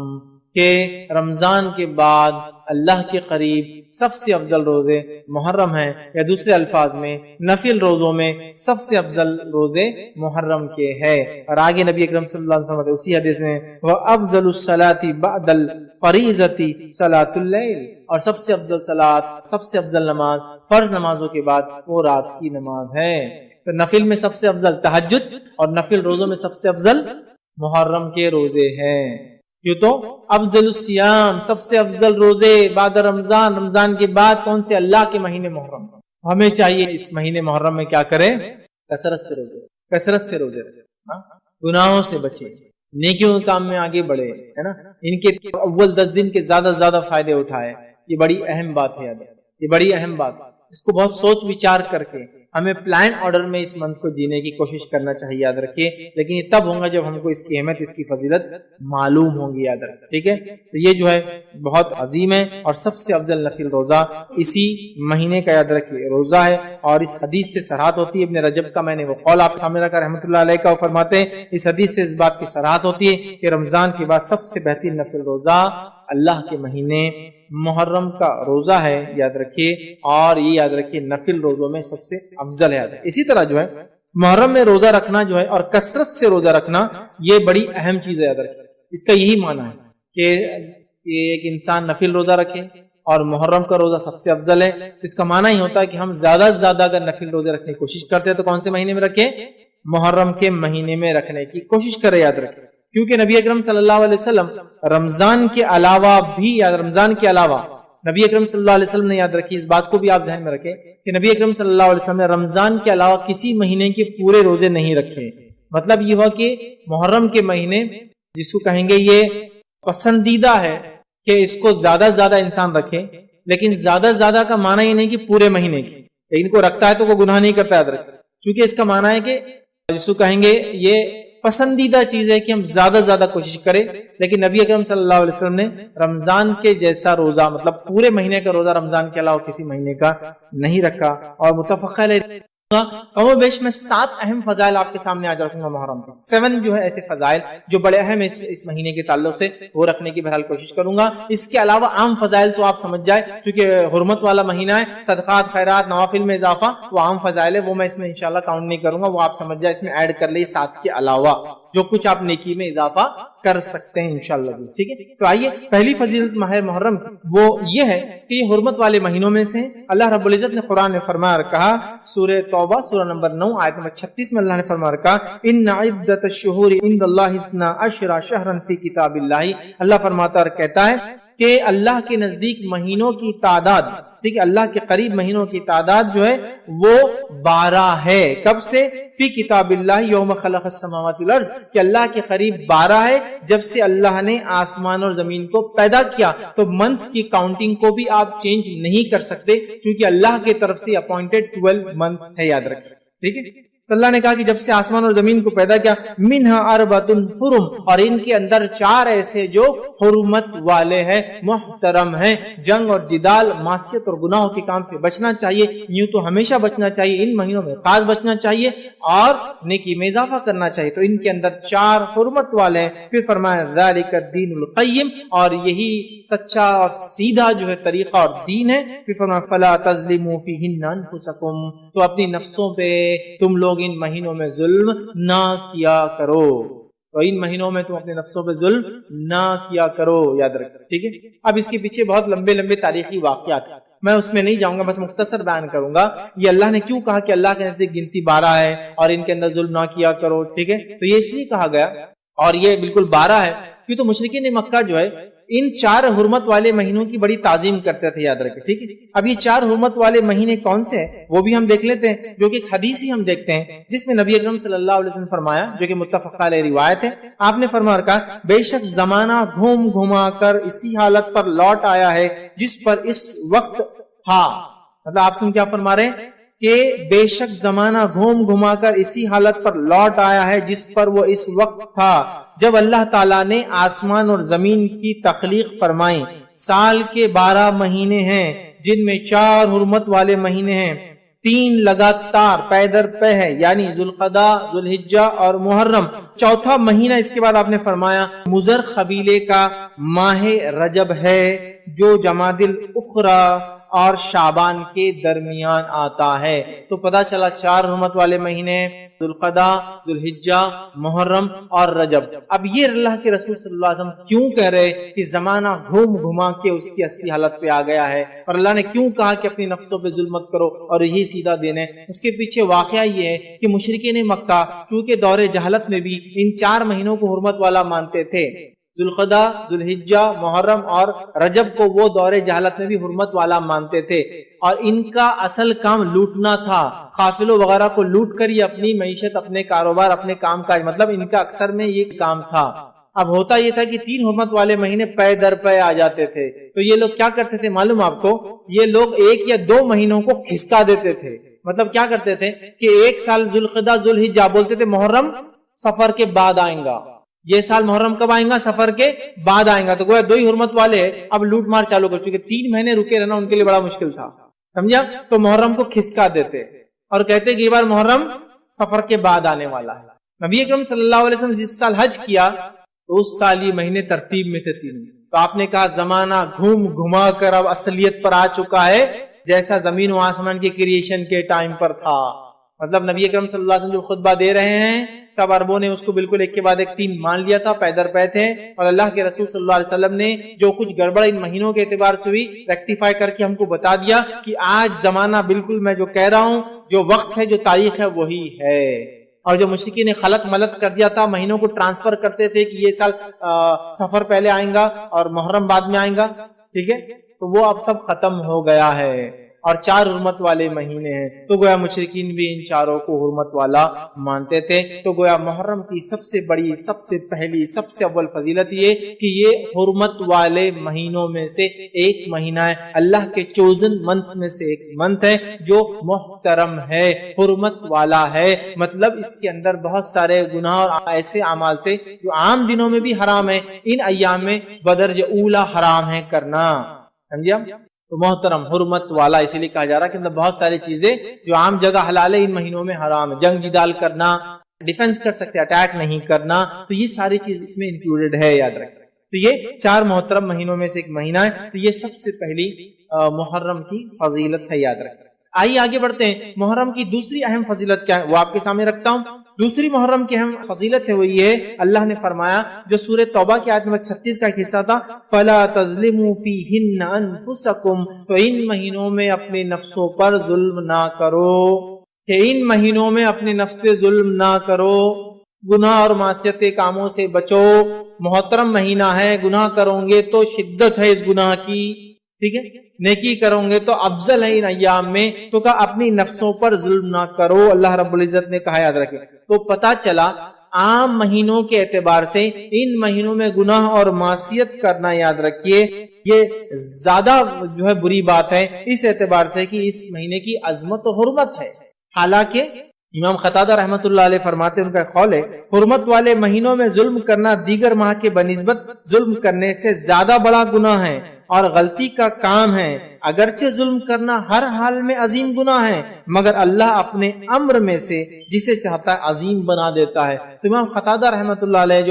کہ رمضان کے بعد اللہ کے قریب سب سے افضل روزے محرم ہیں، یا دوسرے الفاظ میں نفل روزوں میں سب سے افضل روزے محرم کے ہے۔ اور آگے نبی اکرم صلی اللہ علیہ وسلم اسی حدیث میں، وَأَفْضَلُ الصَّلَاةِ بَعْدَ الْفَرِيضَةِ صَلَاةُ اللَّيْلِ، اور سب سے افضل صلاۃ، سب سے افضل نماز فرض نمازوں کے بعد وہ رات کی نماز ہے۔ تو نفل میں سب سے افضل تہجد، اور نفل روزوں میں سب سے افضل محرم کے روزے ہیں۔ کیوں؟ تو افضل الصیام، سب سے افضل روزے بعد رمضان، رمضان کے بعد کون سے؟ اللہ کے مہینے محرم۔ ہمیں چاہیے اس مہینے محرم میں کیا کریں؟ کثرت سے روزے، کثرت سے روزے رکھیں، گناہوں سے بچیں، نیکیوں کے کام میں آگے بڑھے، ہے نا، ان کے اول 10 دن کے زیادہ زیادہ فائدے اٹھائے۔ یہ بڑی اہم بات ہے، یہ بڑی اہم بات، اس کو بہت سوچ وچار کر کے ہمیں پلان آرڈر میں اس منتھ کو جینے کی کوشش کرنا چاہیے، یاد رکھیے۔ لیکن یہ تب ہوگا جب ہم کو اس کی اہمیت، اس کی فضیلت معلوم ہوں گی، یاد رکھیں، ٹھیک ہے۔ تو یہ جو ہے بہت عظیم ہے، اور سب سے افضل نفل روزہ اسی مہینے کا، یاد رکھیے، روزہ ہے۔ اور اس حدیث سے صراحت ہوتی ہے، ابن رجب کا میں نے وہ قول آپ کے سامنے رکھا رحمۃ اللہ علیہ کا، وہ فرماتے ہیں اس حدیث سے اس بات کی صراحت ہوتی ہے کہ رمضان کے بعد سب سے بہترین نفل روزہ اللہ کے مہینے محرم کا روزہ ہے، یاد رکھیے، اور یہ یاد رکھیے نفل روزوں میں سب سے افضل ہے۔ اسی طرح جو ہے محرم میں روزہ رکھنا جو ہے، اور کثرت سے روزہ رکھنا، یہ بڑی اہم چیز ہے، یاد رکھیے۔ اس کا یہی معنی ہے کہ ایک انسان نفل روزہ رکھے اور محرم کا روزہ سب سے افضل ہے، اس کا معنی ہی ہوتا ہے کہ ہم زیادہ سے زیادہ اگر نفل روزے رکھنے کی کوشش کرتے ہیں تو کون سے مہینے میں رکھیں؟ محرم کے مہینے میں رکھنے کی کوشش کریں، یاد رکھیں، کیونکہ نبی اکرم صلی اللہ علیہ وسلم رمضان کے علاوہ بھی، رمضان کے علاوہ نبی اکرم صلی اللہ علیہ وسلم نے، یاد رکھیے اس بات کو بھی آپ ذہن میں رکھیں کہ نبی اکرم صلی اللہ علیہ وسلم نے رمضان کے علاوہ کسی مہینے کے پورے روزے نہیں رکھے۔ مطلب یہ ہوا کہ محرم کے مہینے جس کو کہیں گے یہ پسندیدہ ہے کہ اس کو زیادہ سے زیادہ انسان رکھے، لیکن زیادہ سے زیادہ کا معنی یہ نہیں کہ پورے مہینے کی، لیکن کو رکھتا ہے تو وہ گناہ نہیں کرتا، یاد رکھے، چونکہ اس کا معنی ہے کہ جس کو کہیں گے یہ پسندیدہ چیز ہے کہ ہم زیادہ سے زیادہ کوشش کریں۔ لیکن نبی اکرم صلی اللہ علیہ وسلم نے رمضان کے جیسا روزہ، مطلب پورے مہینے کا روزہ رمضان کے علاوہ کسی مہینے کا نہیں رکھا۔ اور متفق علیہ کم و بیش میں 7 اہم فضائل آپ کے سامنے آج رکھوں گا محرم کے، 7 جو ہے ایسے فضائل جو بڑے اہم اس مہینے کے تعلق سے، وہ رکھنے کی بہرحال کوشش کروں گا۔ اس کے علاوہ عام فضائل تو آپ سمجھ جائے، چونکہ حرمت والا مہینہ ہے، صدقات، خیرات، نوافل میں اضافہ، وہ عام فضائل ہے، وہ میں اس میں انشاءاللہ کاؤنٹ نہیں کروں گا، وہ آپ سمجھ جائے، اس میں ایڈ کر لیں 7 کے علاوہ۔ جو کچھ آپ نیکی میں اضافہ کر سکتے ہیں انشاءاللہ. ٹھیک ہے. تو آئیے پہلی فضیلت ماہ محرم وہ یہ ہے کہ یہ حرمت والے مہینوں میں سے. اللہ رب العزت نے قرآن میں فرمایا اور کہا سورہ توبہ سورہ نمبر 9 آیت نمبر 36 میں اللہ نے فرمایا اور کہا ان عدت الشہور عند اللہ 12 شہرا فی کتاب اللہ. اللہ فرماتا اور کہتا ہے کہ اللہ کے نزدیک مہینوں کی تعداد، ٹھیک ہے، اللہ کے قریب مہینوں کی تعداد جو ہے وہ 12 ہے. کب سے؟ فی کتاب اللہ یوم خلق السماوات والارض، کہ اللہ کے قریب 12 ہے جب سے اللہ نے آسمان اور زمین کو پیدا کیا. تو منتھس کی کاؤنٹنگ کو بھی آپ چینج نہیں کر سکتے کیونکہ اللہ کی طرف سے اپوائنٹڈ 12 منتھس ہے، یاد رکھیں. ٹھیک ہے. تو اللہ نے کہا کہ جب سے آسمان اور زمین کو پیدا کیا منہا اربعۃ حرم، اور ان کے اندر 4 ایسے جو حرمت والے ہیں، محترم ہیں. جنگ اور جدال، معصیت اور گناہوں کے کام سے بچنا چاہیے، یوں تو ہمیشہ بچنا چاہیے، ان مہینوں میں خاص بچنا چاہیے اور نیکی میں اضافہ کرنا چاہیے. تو ان کے اندر 4 حرمت والے ہیں. پھر فرمایا ذالک الدین القیم، اور یہی سچا اور سیدھا جو ہے طریقہ اور دین ہے. پھر فرمایا فلا تظلموا فیہن انفسکم، تو اپنی نفسوں پہ تم لوگ ان مہینوں میں ظلم نہ کیا کرو. تو ان مہینوں میں تم اپنے نفسوں پہ ظلم نہ کیا کرو، یاد رکھو. ٹھیک ہے. اب اس کے پیچھے بہت لمبے لمبے تاریخی واقعات، میں اس میں نہیں جاؤں گا، بس مختصر بیان کروں گا. یہ اللہ نے کیوں کہا کہ اللہ کے نزدیک گنتی 12 ہے اور ان کے اندر ظلم نہ کیا کرو. ٹھیک ہے. تو یہ اس لیے کہا گیا اور یہ بالکل 12 ہے کیوں تو مشرکین مکہ جو ہے ان 4 حرمت والے مہینوں کی بڑی تعظیم کرتے تھے، یاد رکھیں. ٹھیک ہے. اب یہ 4 حرمت والے مہینے کون سے ہیں وہ بھی ہم دیکھ لیتے ہیں، جو کہ ایک حدیث ہی ہم دیکھتے ہیں جس میں نبی اکرم صلی اللہ علیہ وسلم فرمایا، جو کہ متفق علیہ روایت ہے. آپ نے فرمایا کہا بے شک زمانہ گھوم گھما کر اسی حالت پر لوٹ آیا ہے جس پر اس وقت تھا. مطلب آپ سے کیا فرما رہے ہیں کہ بے شک زمانہ گھوم گھما کر اسی حالت پر لوٹ آیا ہے جس پر وہ اس وقت تھا جب اللہ تعالیٰ نے آسمان اور زمین کی تخلیق فرمائی. سال کے 12 مہینے ہیں جن میں 4 حرمت والے مہینے ہیں، 3 لگاتار پے در پے ہے، یعنی ذوالقعدہ، ذوالحجہ اور محرم. 4تھا مہینہ اس کے بعد آپ نے فرمایا مضر قبیلے کا ماہ رجب ہے جو جمادی الاخری اور شعبان کے درمیان آتا ہے. تو پتہ چلا 4 حرمت والے مہینے ذوالقعدہ، ذوالحجہ، محرم اور رجب. اب یہ اللہ کے رسول صلی اللہ علیہ وسلم کیوں کہہ رہے کہ زمانہ گھوم گھما کے اس کی اصلی حالت پہ آ گیا ہے، اور اللہ نے کیوں کہا کہ اپنی نفسوں پہ ظلم مت کرو اور یہی سیدھا دین ہے. اس کے پیچھے واقعہ یہ ہے کہ مشرکین مکہ چونکہ دور جہالت میں بھی ان 4 مہینوں کو حرمت والا مانتے تھے. ذوالقعدہ، ذوالحجہ، محرم اور رجب کو وہ دور جہالت میں بھی حرمت والا مانتے تھے، اور ان کا اصل کام لوٹنا تھا. قافلوں وغیرہ کو لوٹ کر یہ اپنی معیشت، اپنے کاروبار، اپنے کام کاج، مطلب ان کا اکثر میں یہ کام تھا. اب ہوتا یہ تھا کہ 3 حرمت والے مہینے پے در پے آ جاتے تھے. تو یہ لوگ کیا کرتے تھے معلوم آپ کو؟ یہ لوگ 1 یا 2 مہینوں کو کھسکا دیتے تھے. مطلب کیا کرتے تھے کہ 1 سال ذوالقعدہ ذوالحجہ بولتے تھے محرم سفر کے بعد آئیں گا، یہ سال محرم کب آئیں گا؟ سفر کے بعد آئیں گا. تو گویا 2 ہی حرمت والے اب لوٹ مار چالو کر چکے. 3 مہینے رکے رہنا ان کے لیے بڑا مشکل تھا، سمجھا؟ تو محرم کو کھسکا دیتے اور کہتے کہ یہ بار محرم سفر کے بعد آنے والا ہے. نبی اکرم صلی اللہ علیہ وسلم جس سال حج کیا تو اس سال یہ مہینے ترتیب میں تھے 3. تو آپ نے کہا زمانہ گھوم گھما کر اب اصلیت پر آ چکا ہے جیسا زمین و آسمان کے کریشن کے ٹائم پر تھا. مطلب نبی اکرم صلی اللہ علیہ وسلم جو خطبہ دے رہے ہیں تب عربوں نے اس کو بالکل ایک کے بعد ایک 3 مان لیا تھا، پے در پے تھے. اور اللہ کے رسول صلی اللہ علیہ وسلم نے جو کچھ گڑبڑ ان مہینوں کے اعتبار سے ہوئی ریکٹیفائی کر کے ہم کو بتا دیا کہ آج زمانہ بالکل میں جو کہہ رہا ہوں، جو وقت ہے، جو تاریخ ہے، وہی ہے. اور جو مشرکین نے خلط ملط کر دیا تھا، مہینوں کو ٹرانسفر کرتے تھے کہ یہ سال سفر پہلے آئیں گا اور محرم بعد میں آئیں گا، ٹھیک ہے، تو وہ اب سب ختم ہو گیا ہے. اور 4 حرمت والے مہینے ہیں. تو گویا مشرکین بھی ان 4 کو حرمت والا مانتے تھے. تو گویا محرم کی سب سے بڑی، سب سے پہلی، سب سے اول فضیلت یہ کہ یہ حرمت والے مہینوں میں سے ایک مہینہ ہے، اللہ کے چوزن منتھس میں سے ایک منتھ ہے جو محترم ہے، حرمت والا ہے. مطلب اس کے اندر بہت سارے گناہ اور ایسے اعمال سے جو عام دنوں میں بھی حرام ہے، ان ایام میں بدرجہ اولا حرام ہے کرنا. سمجھا؟ تو محترم، حرمت والا اسی لیے کہا جا رہا ہے کہ بہت ساری چیزیں جو عام جگہ حلال ہے ان مہینوں میں حرام ہے. جنگ جدال کرنا، ڈیفنس کر سکتے، اٹیک نہیں کرنا، تو یہ ساری چیز اس میں انکلوڈڈ ہے، یاد رکھیں. تو یہ 4 محترم مہینوں میں سے ایک مہینہ ہے. تو یہ سب سے پہلی محرم کی فضیلت ہے، یاد رکھیں. آئیے آگے بڑھتے ہیں. محرم کی دوسری اہم فضیلت کیا ہے وہ آپ کے سامنے رکھتا ہوں. دوسری محرم کی اہم فضیلت ہے وہ یہ ہے، اللہ نے فرمایا جو سورہ توبہ کی آیت نمبر 36 کا ایک حصہ تھا، فَلَا تَظْلِمُوا فِيهِنَّ أَنفُسَكُمْ، تو ان مہینوں میں اپنے نفسوں پر ظلم نہ کرو، کہ ان مہینوں میں اپنے نفس پہ ظلم نہ کرو، گناہ اور معصیت کاموں سے بچو، محترم مہینہ ہے، گناہ کرو گے تو شدت ہے اس گناہ کی، ٹھیک ہے، نیکی کرو گے تو افضل ہے ان ایام میں، تو کہا اپنی نفسوں پر ظلم نہ کرو، اللہ رب العزت نے کہا، یاد رکھے۔ تو پتا چلا عام مہینوں کے اعتبار سے ان مہینوں میں گناہ اور معصیت کرنا، یاد رکھیے، یہ زیادہ جو ہے بری بات ہے، اس اعتبار سے کہ اس مہینے کی عظمت و حرمت ہے۔ حالانکہ امام قتادہ رحمۃ اللہ علیہ فرماتے ہیں، ان کا قول ہے، حرمت والے مہینوں میں ظلم کرنا دیگر ماہ کے بنسبت ظلم کرنے سے زیادہ بڑا گناہ ہے اور غلطی کا کام ہے، اگرچہ ظلم کرنا ہر حال میں عظیم گناہ ہے، مگر اللہ اپنے امر میں سے جسے چاہتا ہے عظیم بنا دیتا ہے۔ تو امام قتادہ رحمۃ اللہ علیہ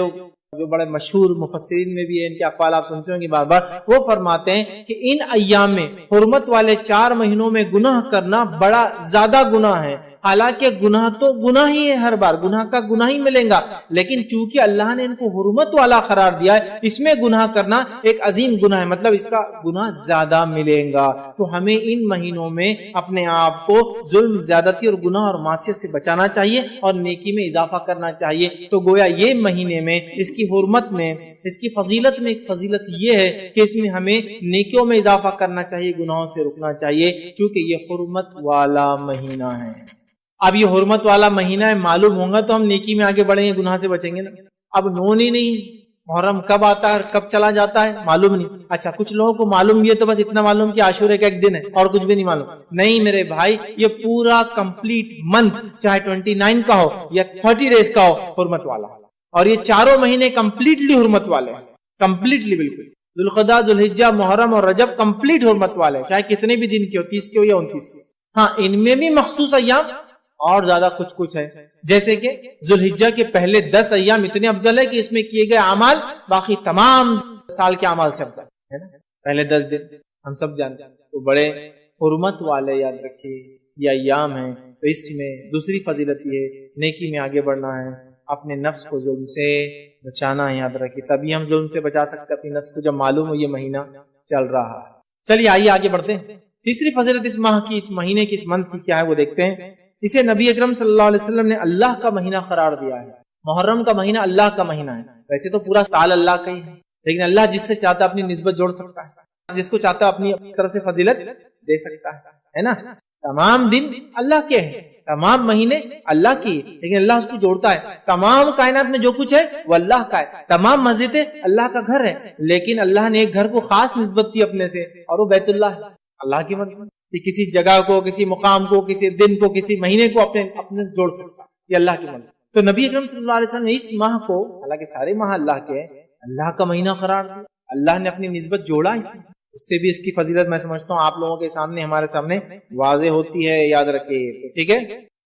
جو بڑے مشہور مفسرین میں بھی ہے، ان کے اقوال آپ سنتے ہوں گے بار بار، وہ فرماتے ہیں کہ ان ایام میں حرمت والے 4 مہینوں میں گناہ کرنا بڑا زیادہ گناہ ہے۔ حالانکہ گناہ تو گناہ ہی ہے، ہر بار گناہ کا گناہ ہی ملے گا، لیکن چونکہ اللہ نے ان کو حرمت والا قرار دیا ہے، اس میں گناہ کرنا ایک عظیم گناہ ہے، مطلب اس کا گناہ زیادہ ملے گا۔ تو ہمیں ان مہینوں میں اپنے آپ کو ظلم، زیادتی اور گناہ اور معصیت سے بچانا چاہیے اور نیکی میں اضافہ کرنا چاہیے۔ تو گویا یہ مہینے میں، اس کی حرمت میں، اس کی فضیلت میں ایک فضیلت یہ ہے کہ اس میں ہمیں نیکیوں میں اضافہ کرنا چاہیے، گناہوں سے رکنا چاہیے، کیونکہ یہ حرمت والا مہینہ ہے۔ اب یہ حرمت والا مہینہ ہے، معلوم ہوگا تو ہم نیکی میں آگے بڑھیں گے، گناہ سے بچیں گے نا۔ اب نون ہی نہیں، محرم کب آتا ہے کب چلا جاتا ہے معلوم نہیں۔ اچھا، کچھ لوگوں کو معلوم یہ تو بس اتنا معلوم کہ عاشورے کا ایک دن ہے اور کچھ بھی نہیں معلوم۔ نہیں میرے بھائی، یہ پورا کمپلیٹ منتھ، چاہے 29 کا ہو یا 30 ڈیز کا ہو، حرمت والا، اور یہ چاروں مہینے کمپلیٹلی حرمت والے ہیں، کمپلیٹلی بالکل۔ ذوالقعدہ، ذوالحجہ، محرم اور رجب کمپلیٹ حرمت والے، چاہے کتنے بھی دن کے ہو، 30 کے ہو یا 29 کے۔ ہاں، ان میں بھی مخصوص ایام اور زیادہ کچھ ہے، جیسے کہ ذوالحجہ کے پہلے 10 ایام اتنے افضل ہے کہ اس میں کیے گئے اعمال باقی تمام سال کے اعمال سے افضل ہے نا۔ پہلے 10 دن ہم سب جانتے ہیں، تو بڑے حرمت والے، یاد رکھیے، یہ ایام ہیں۔ تو اس میں دوسری فضیلت یہ ہے، نیکی میں آگے بڑھنا ہے، اپنے نفس کو ظلم سے بچانا ہے، یاد رکھیے، تبھی ہم ظلم سے بچا سکتے اپنی نفس کو، جب معلوم ہو یہ مہینہ چل رہا ہے۔ چلیے آئیے آگے بڑھتے ہیں۔ تیسری فضیلت اس ماہ کی، اس مہینے کی، اس منتھ کی کیا ہے وہ دیکھتے ہیں۔ اسے نبی اکرم صلی اللہ علیہ وسلم نے اللہ کا مہینہ قرار دیا ہے۔ محرم کا مہینہ اللہ کا مہینہ ہے، ویسے تو پورا سال اللہ کا ہی ہے، لیکن اللہ جس سے چاہتا ہے اپنی نسبت جوڑ سکتا ہے، جس کو چاہتا ہے اپنی طرف سے فضیلت دے سکتا ہے نا۔ تمام دن اللہ کے ہیں، تمام مہینے اللہ کی، لیکن اللہ اس کو جوڑتا ہے۔ تمام کائنات میں جو کچھ ہے وہ اللہ کا ہے، تمام مسجدیں اللہ کا گھر ہے، لیکن اللہ نے ایک گھر کو خاص نسبت دی اپنے سے، اور وہ بیت اللہ ہے۔ اللہ کی مرضی کہ کسی جگہ کو، کسی مقام کو، کسی دن کو، کسی مہینے کو اپنے سے جوڑ سکتا، یہ اللہ کی مرضی۔ تو نبی اکرم صلی اللہ علیہ وسلم نے اس ماہ کو، حالانکہ سارے ماہ اللہ کے ہیں، اللہ کا مہینہ قرار دیا، اللہ نے اپنی نسبت جوڑا اس میں۔ اس سے بھی اس کی فضیلت میں سمجھتا ہوں آپ لوگوں کے سامنے، ہمارے سامنے واضح ہوتی ہے، یاد رکھیے، ٹھیک ہے۔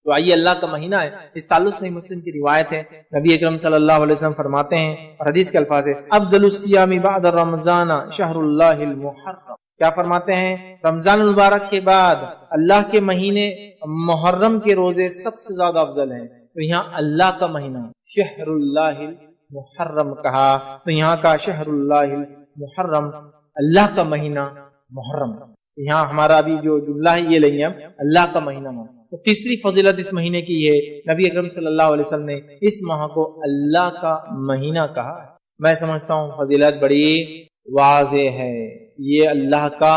تو آئیے، اللہ کا مہینہ ہے، اس تعلق سے مسلم کی روایت ہے، نبی اکرم صلی اللہ علیہ وسلم فرماتے ہیں، اور حدیث کے الفاظ ہے، افضل الصیام بعد رمضان شہر اللہ المحرم۔ کیا فرماتے ہیں؟ رمضان المبارک کے بعد اللہ کے مہینے محرم کے روزے سب سے زیادہ افضل ہیں۔ تو یہاں اللہ کا مہینہ شہر اللہ المحرم کہا، تو یہاں کا شہر اللہ المحرم، اللہ کا مہینہ محرم، یہاں ہمارا ابھی جو جملہ ہے یہ لیں گے ہم، اللہ کا مہینہ محرم۔ تو تیسری فضیلت اس مہینے کی ہے، نبی اکرم صلی اللہ علیہ وسلم نے اس ماہ کو اللہ کا مہینہ کہا۔ میں سمجھتا ہوں فضیلت بڑی واضح ہے، یہ اللہ کا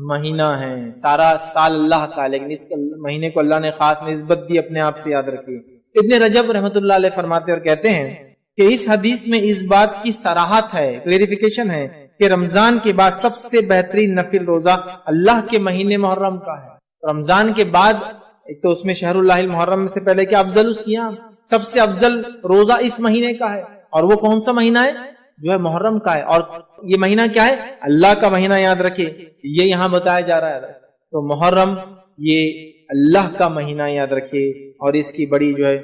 مہینہ ہے، سارا سال اللہ کا، لیکن اس مہینے کو اللہ نے خاص نسبت دی اپنے آپ سے، یاد رکھیے۔ ابن رجب رحمۃ اللہ علیہ فرماتے اور کہتے ہیں کہ اس حدیث میں اس بات کی صراحت ہے، کلیریفیکیشن ہے کہ رمضان کے بعد سب سے بہترین نفل روزہ اللہ کے مہینے محرم کا ہے۔ رمضان کے بعد ایک تو اس میں شہر اللہ المحرم سے پہلے کہ افضل الصیام، سب سے افضل روزہ اس مہینے کا ہے، اور وہ کون سا مہینہ ہے؟ جو ہے محرم کا ہے۔ اور یہ مہینہ کیا ہے؟ اللہ کا مہینہ، یاد رکھیے، یہ یہاں بتایا جا رہا ہے۔ تو محرم یہ اللہ کا مہینہ، یاد رکھیے، اور اس کی بڑی جو ہے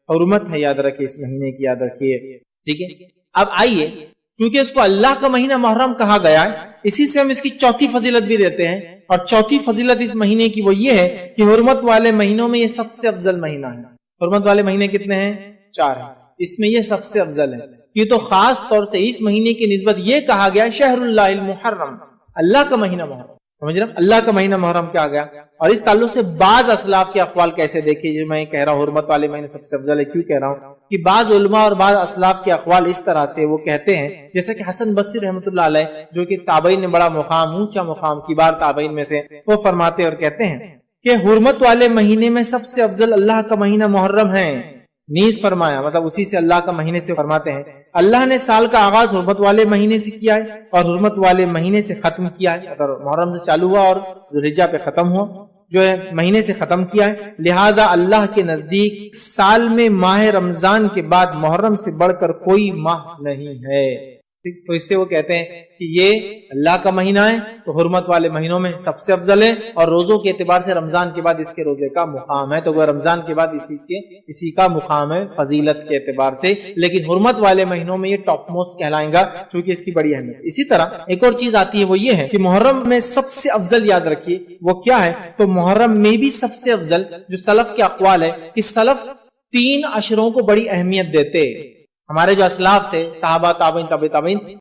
حرمت ہے، یاد رکھیے، اس مہینے کی، یاد رکھیے، ٹھیک ہے۔ اب آئیے، چونکہ اس کو اللہ کا مہینہ محرم کہا گیا ہے، اسی سے ہم اس کی چوتھی فضیلت بھی دیتے ہیں، اور چوتھی فضیلت اس مہینے کی وہ یہ ہے کہ حرمت والے مہینوں میں یہ سب سے افضل مہینہ ہے۔ حرمت والے مہینے کتنے ہیں؟ 4 ہیں. اس میں یہ سب سے افضل ہے. یہ تو خاص طور سے اس مہینے کی نسبت یہ کہا گیا شہر اللہ المحرم، اللہ کا مہینہ محرم. سمجھ رہے ہیں؟ اللہ کا مہینہ محرم کیا گیا. اور اس تعلق سے بعض اسلاف کے اقوال کیسے دیکھیے. جو میں کہہ رہا ہوں حرمت والے مہینے سب سے افضل ہے، کیوں کہہ رہا ہوں کہ بعض علماء اور بعض اسلاف کے اقوال اس طرح سے وہ کہتے ہیں، جیسا کہ حسن بصری رحمۃ اللہ علیہ جو کہ تابعین نے بڑا مقام، اونچا مقام، کبار تابعین میں سے، وہ فرماتے اور کہتے ہیں کہ حرمت والے مہینے میں سب سے افضل اللہ کا مہینہ محرم ہے. نیز فرمایا، مطلب اسی سے اللہ کا مہینے سے فرماتے ہیں اللہ نے سال کا آغاز حرمت والے مہینے سے کیا ہے اور حرمت والے مہینے سے ختم کیا ہے. اگر محرم سے چالو ہوا اور ذوالحجہ پہ ختم ہوا، جو ہے مہینے سے ختم کیا ہے. لہذا اللہ کے نزدیک سال میں ماہ رمضان کے بعد محرم سے بڑھ کر کوئی ماہ نہیں ہے. تو اس سے وہ کہتے ہیں کہ یہ اللہ کا مہینہ ہے تو حرمت والے مہینوں میں سب سے افضل ہے، اور روزوں کے اعتبار سے رمضان کے بعد اس کے روزے کا مقام ہے، تو وہ رمضان کے بعد اسی کا مقام ہے فضیلت کے اعتبار سے. لیکن حرمت والے مہینوں میں یہ ٹاپ موسٹ کہلائیں گا چونکہ اس کی بڑی اہمیت. اسی طرح ایک اور چیز آتی ہے، وہ یہ ہے کہ محرم میں سب سے افضل یاد رکھیے وہ کیا ہے. تو محرم میں بھی سب سے افضل جو سلف کے اقوال ہے کہ سلف 3 اشروں کو بڑی اہمیت دیتے. ہمارے جو اسلاف تھے، صحابہ، تابعین، تابع تابعین،